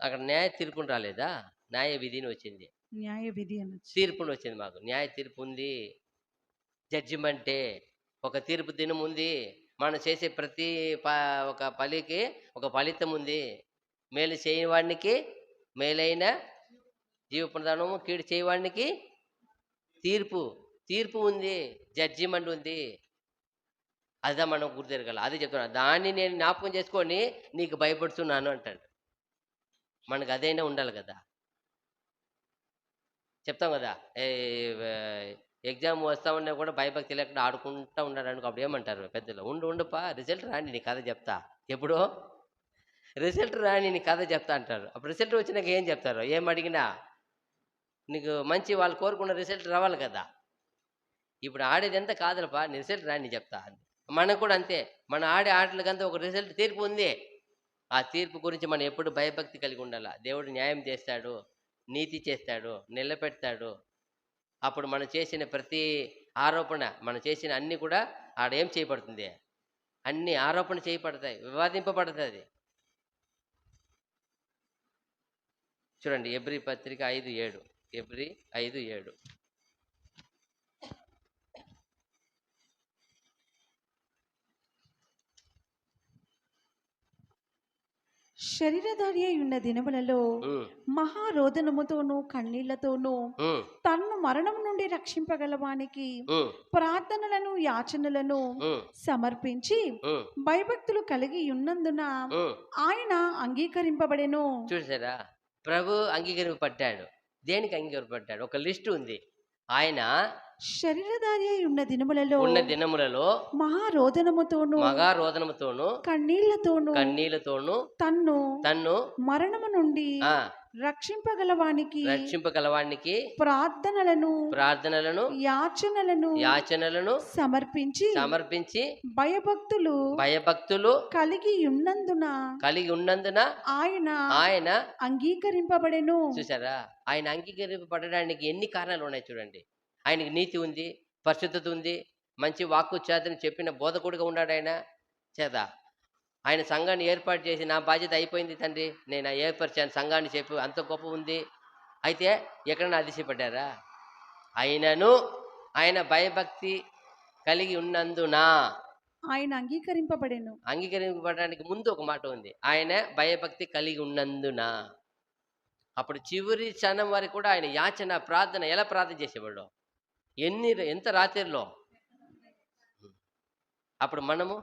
అక్కడ న్యాయ తీర్పును రాలేదా? న్యాయ విధిని వచ్చింది. న్యాయ విధి అని తీర్పును వచ్చింది. మాకు న్యాయ తీర్పు ఉంది. జడ్జిమెంటే ఒక తీర్పు దినం ఉంది. మనం చేసే ప్రతి ఒక పలికి ఒక ఫలితం ఉంది. మేలు చేయవాడికి మేలైన జీవ ప్రదానము, కీడు చేయవాడికి తీర్పు ఉంది, జడ్జిమెంట్ ఉంది. అదే మనం గుర్తెరగాల. అదే చెప్తున్నా, దాన్ని నేను జ్ఞాపకం చేసుకొని నీకు భయపడుతున్నాను అంటాడు. మనకు అదైనా ఉండాలి కదా. చెప్తాం కదా, ఎగ్జామ్ వస్తా ఉన్నా కూడా భయభక్తి లేకుండా ఆడుకుంటా ఉన్నాడు అనుకో, అప్పుడు ఏమంటారు పెద్దలు? ఉండుపా, రిజల్ట్ రాని నీ కథ చెప్తా. ఎప్పుడో రిజల్ట్ రాని నీ కథ చెప్తా అంటారు. అప్పుడు రిజల్ట్ వచ్చినాక ఏం చెప్తారు? ఏం అడిగినా నీకు మంచి వాళ్ళు కోరుకున్న రిజల్ట్ రావాలి కదా. ఇప్పుడు ఆడేది ఎంత కాదులపా, నీ రిజల్ట్ రాని చెప్తా. మనకు కూడా అంతే. మన ఆడే ఆటలకంతా ఒక రిజల్ట్, తీర్పు ఉంది. ఆ తీర్పు గురించి మనం ఎప్పుడు భయభక్తి కలిగి ఉండాల. దేవుడు న్యాయం చేస్తాడు, నీతి చేస్తాడు, నిలబెడతాడు. అప్పుడు మనం చేసిన ప్రతి ఆరోపణ, మనం చేసిన అన్ని కూడా ఆడ ఏం చేయబడుతుంది? అన్ని ఆరోపణ చేయబడతాయి, వివాదింపబడుతుంది. చూడండి, ఎబ్రీ పత్రిక 5:7. ఎబ్రీ 5:7. శరీరధారి అయి ఉన్న దినములలో మహారోదనముతోనూ కన్నీళ్లతోనూ తన్ను మరణం నుండి రక్షింపగలవానికి ప్రార్థనలను యాచనలను సమర్పించి భయభక్తులు కలిగి ఉన్నందున ఆయన అంగీకరింపబడెను. చూసారా? ప్రభు అంగీకరింపబడ్డాడు. దేనికి అంగీకరింపబడ్డాడు? ఒక లిస్టు ఉంది. ఆయన శరీరధారి అయి ఉన్న దినములలో మహారోదనముతోనూ కన్నీళ్లతోనూ తన్ను మరణము నుండి రక్షింపగలవానికి ప్రార్థనలను యాచనలను సమర్పించి భయభక్తులు కలిగి ఉన్నందున ఆయన అంగీకరింపబడెను. చూసారా? ఆయన అంగీకరింపబడడానికి ఎన్ని కారణాలు ఉన్నాయి చూడండి. ఆయనకి నీతి ఉంది, పరిశుద్ధత ఉంది, మంచి వాక్కు చేతని చెప్పిన బోధకుడిగా ఉన్నాడు. ఆయన చేత ఆయన సంఘాన్ని ఏర్పాటు చేసి, నా బాధ్యత అయిపోయింది తండ్రి, నేను ఏర్పరిచాను సంఘాన్ని చెప్పి, అంత గొప్ప ఉంది. అయితే ఎక్కడన్నా అతిశయపడ్డారా? ఆయన భయభక్తి కలిగి ఉన్నందున ఆయన అంగీకరింపబడెను. అంగీకరింపబడడానికి ముందు ఒక మాట ఉంది, ఆయన భయభక్తి కలిగి ఉన్నందున. అప్పుడు చివరి క్షణం వరకు కూడా ఆయన యాచన ప్రార్థన ఎలా ప్రార్థన చేసేవాడు, ఎంత రాత్రిలో. అప్పుడు మనము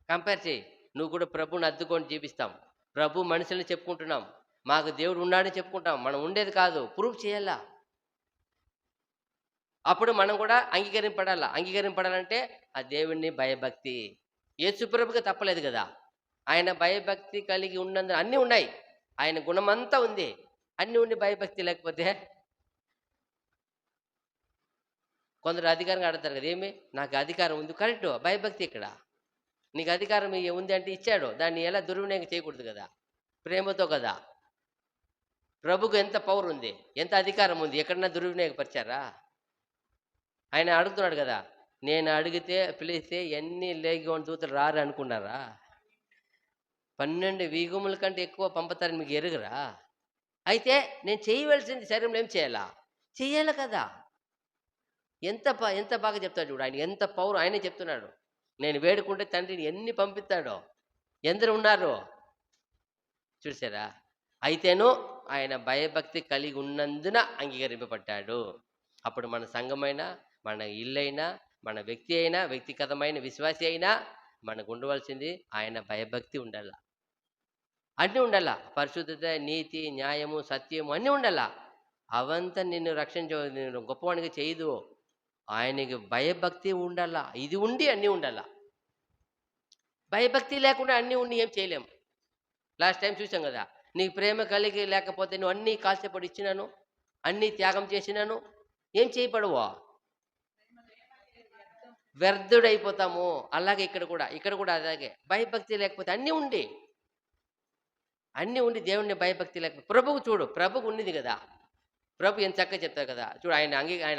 కంపేర్ చేయి, నువ్వు కూడా ప్రభుని అద్దుకొని జీవిస్తాం, ప్రభు మనుషుల్ని చెప్పుకుంటున్నాం, మాకు దేవుడు ఉన్నాడని చెప్పుకుంటాం, మనం ఉండేది కాదు, ప్రూఫ్ చేయాలా. అప్పుడు మనం కూడా అంగీకరింపడాలంటే ఆ దేవుణ్ణి భయభక్తి. యేసుప్రభుకి తప్పలేదు కదా, ఆయన భయభక్తి కలిగి ఉన్నందున అన్నీ ఉన్నాయి, ఆయన గుణమంతా ఉంది, అన్నీ ఉండి భయభక్తి లేకపోతే. కొందరు అధికారంగా అడుగుతారు కదా, ఏమి నాకు అధికారం ఉంది, కరెక్ట్, భయభక్తి ఇక్కడ. నీకు అధికారం ఉంది అంటే ఇచ్చాడు, దాన్ని ఎలా దుర్వినియోగం చేయకూడదు కదా, ప్రేమతో కదా. ప్రభుకు ఎంత పవర్ ఉంది, ఎంత అధికారం ఉంది, ఎక్కడన్నా దుర్వినియోగపరిచారా? ఆయన అడుగుతున్నాడు కదా, నేను అడిగితే పిలిస్తే ఎన్ని లేగిన దూతలు రారు అనుకున్నారా? 12 వీగుముల కంటే ఎక్కువ పంపుతారని మీకు ఎరుగరా? అయితే నేను చేయవలసింది శరీరంలో ఏం చేయాలా? చెయ్యాలి కదా. ఎంత బాగా చెప్తాడు చూడు, ఆయన ఎంత పవర్, ఆయనే చెప్తున్నాడు, నేను వేడుకుంటే తండ్రిని ఎన్ని పంపిస్తాడో, ఎందరు ఉన్నారు చూసారా. అయితేనూ ఆయన భయభక్తి కలిగి ఉన్నందున అంగీకరింపబడ్డాడు. అప్పుడు మన సంఘమైనా, మన ఇల్లైనా, మన వ్యక్తి అయినా, వ్యక్తిగతమైన విశ్వాసి అయినా మనకు ఉండవలసింది ఆయన భయభక్తి ఉండాల. అన్నీ ఉండాల, పరిశుద్ధత, నీతి, న్యాయము, సత్యము అన్నీ ఉండాల. అవంతా నిన్ను నిన్ను గొప్పవాడిగా చేయదు, ఆయనకి భయభక్తి ఉండాల. ఇది ఉండి అన్నీ ఉండాల. భయభక్తి లేకుండా అన్నీ ఉండి ఏం చేయలేము. లాస్ట్ టైం చూసాం కదా, నీకు ప్రేమ కలిగి లేకపోతే నువ్వు అన్నీ కాల్చేపడి ఇచ్చినాను, అన్నీ త్యాగం చేసినాను, ఏం చేయబడవో, వ్యర్థుడైపోతాము. అలాగే ఇక్కడ కూడా అలాగే, భయభక్తి లేకపోతే అన్నీ ఉండి దేవుణ్ణి భయభక్తి లేకపోతే, ప్రభువు చూడు, ప్రభుకు ఉన్నది కదా, ప్రభు ఎంత చక్కగా చెప్తారు కదా చూడు, ఆయన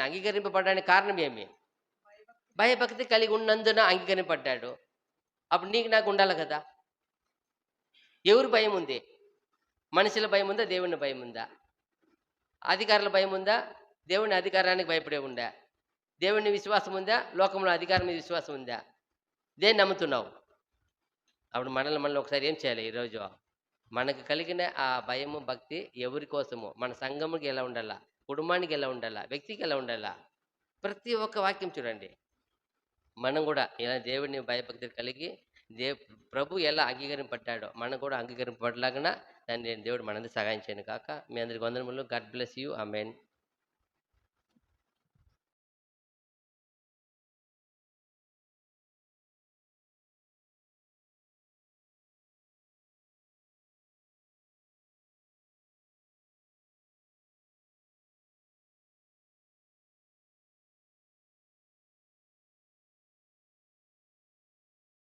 అంగీకరింపబడడానికి కారణం ఏమి? భయభక్తి కలిగి ఉన్నందున అంగీకరింపబడ్డాడు. అప్పుడు నీకు నాకు ఉండాలి కదా. ఎవరు భయం ఉంది? మనుషుల భయం ఉందా, దేవుని భయం ఉందా? అధికారుల భయం ఉందా, దేవుని అధికారానికి భయపడే ఉందా? దేవుని విశ్వాసం ఉందా, లోకంలో అధికారం మీద విశ్వాసం ఉందా? దేన్ని నమ్ముతున్నావు? అప్పుడు మనల్ని ఒకసారి ఏం చేయాలి? ఈరోజు మనకు కలిగిన ఆ భయము, భక్తి ఎవరి కోసము? మన సంఘముకి ఎలా ఉండాలా, కుటుంబానికి ఎలా ఉండాలా, వ్యక్తికి ఎలా ఉండాలా, ప్రతి ఒక్క వాక్యం చూడండి. మనం కూడా ఇలా దేవుడిని భయభక్తి కలిగి ప్రభు ఎలా అంగీకరింపబడ్డాడో మనం కూడా అంగీకరింపబడలాగా దాన్ని దేవుడు మనందరూ సహాయం చేయను కాక. మీ అందరికి వందనములు. God bless you. ఆమేన్.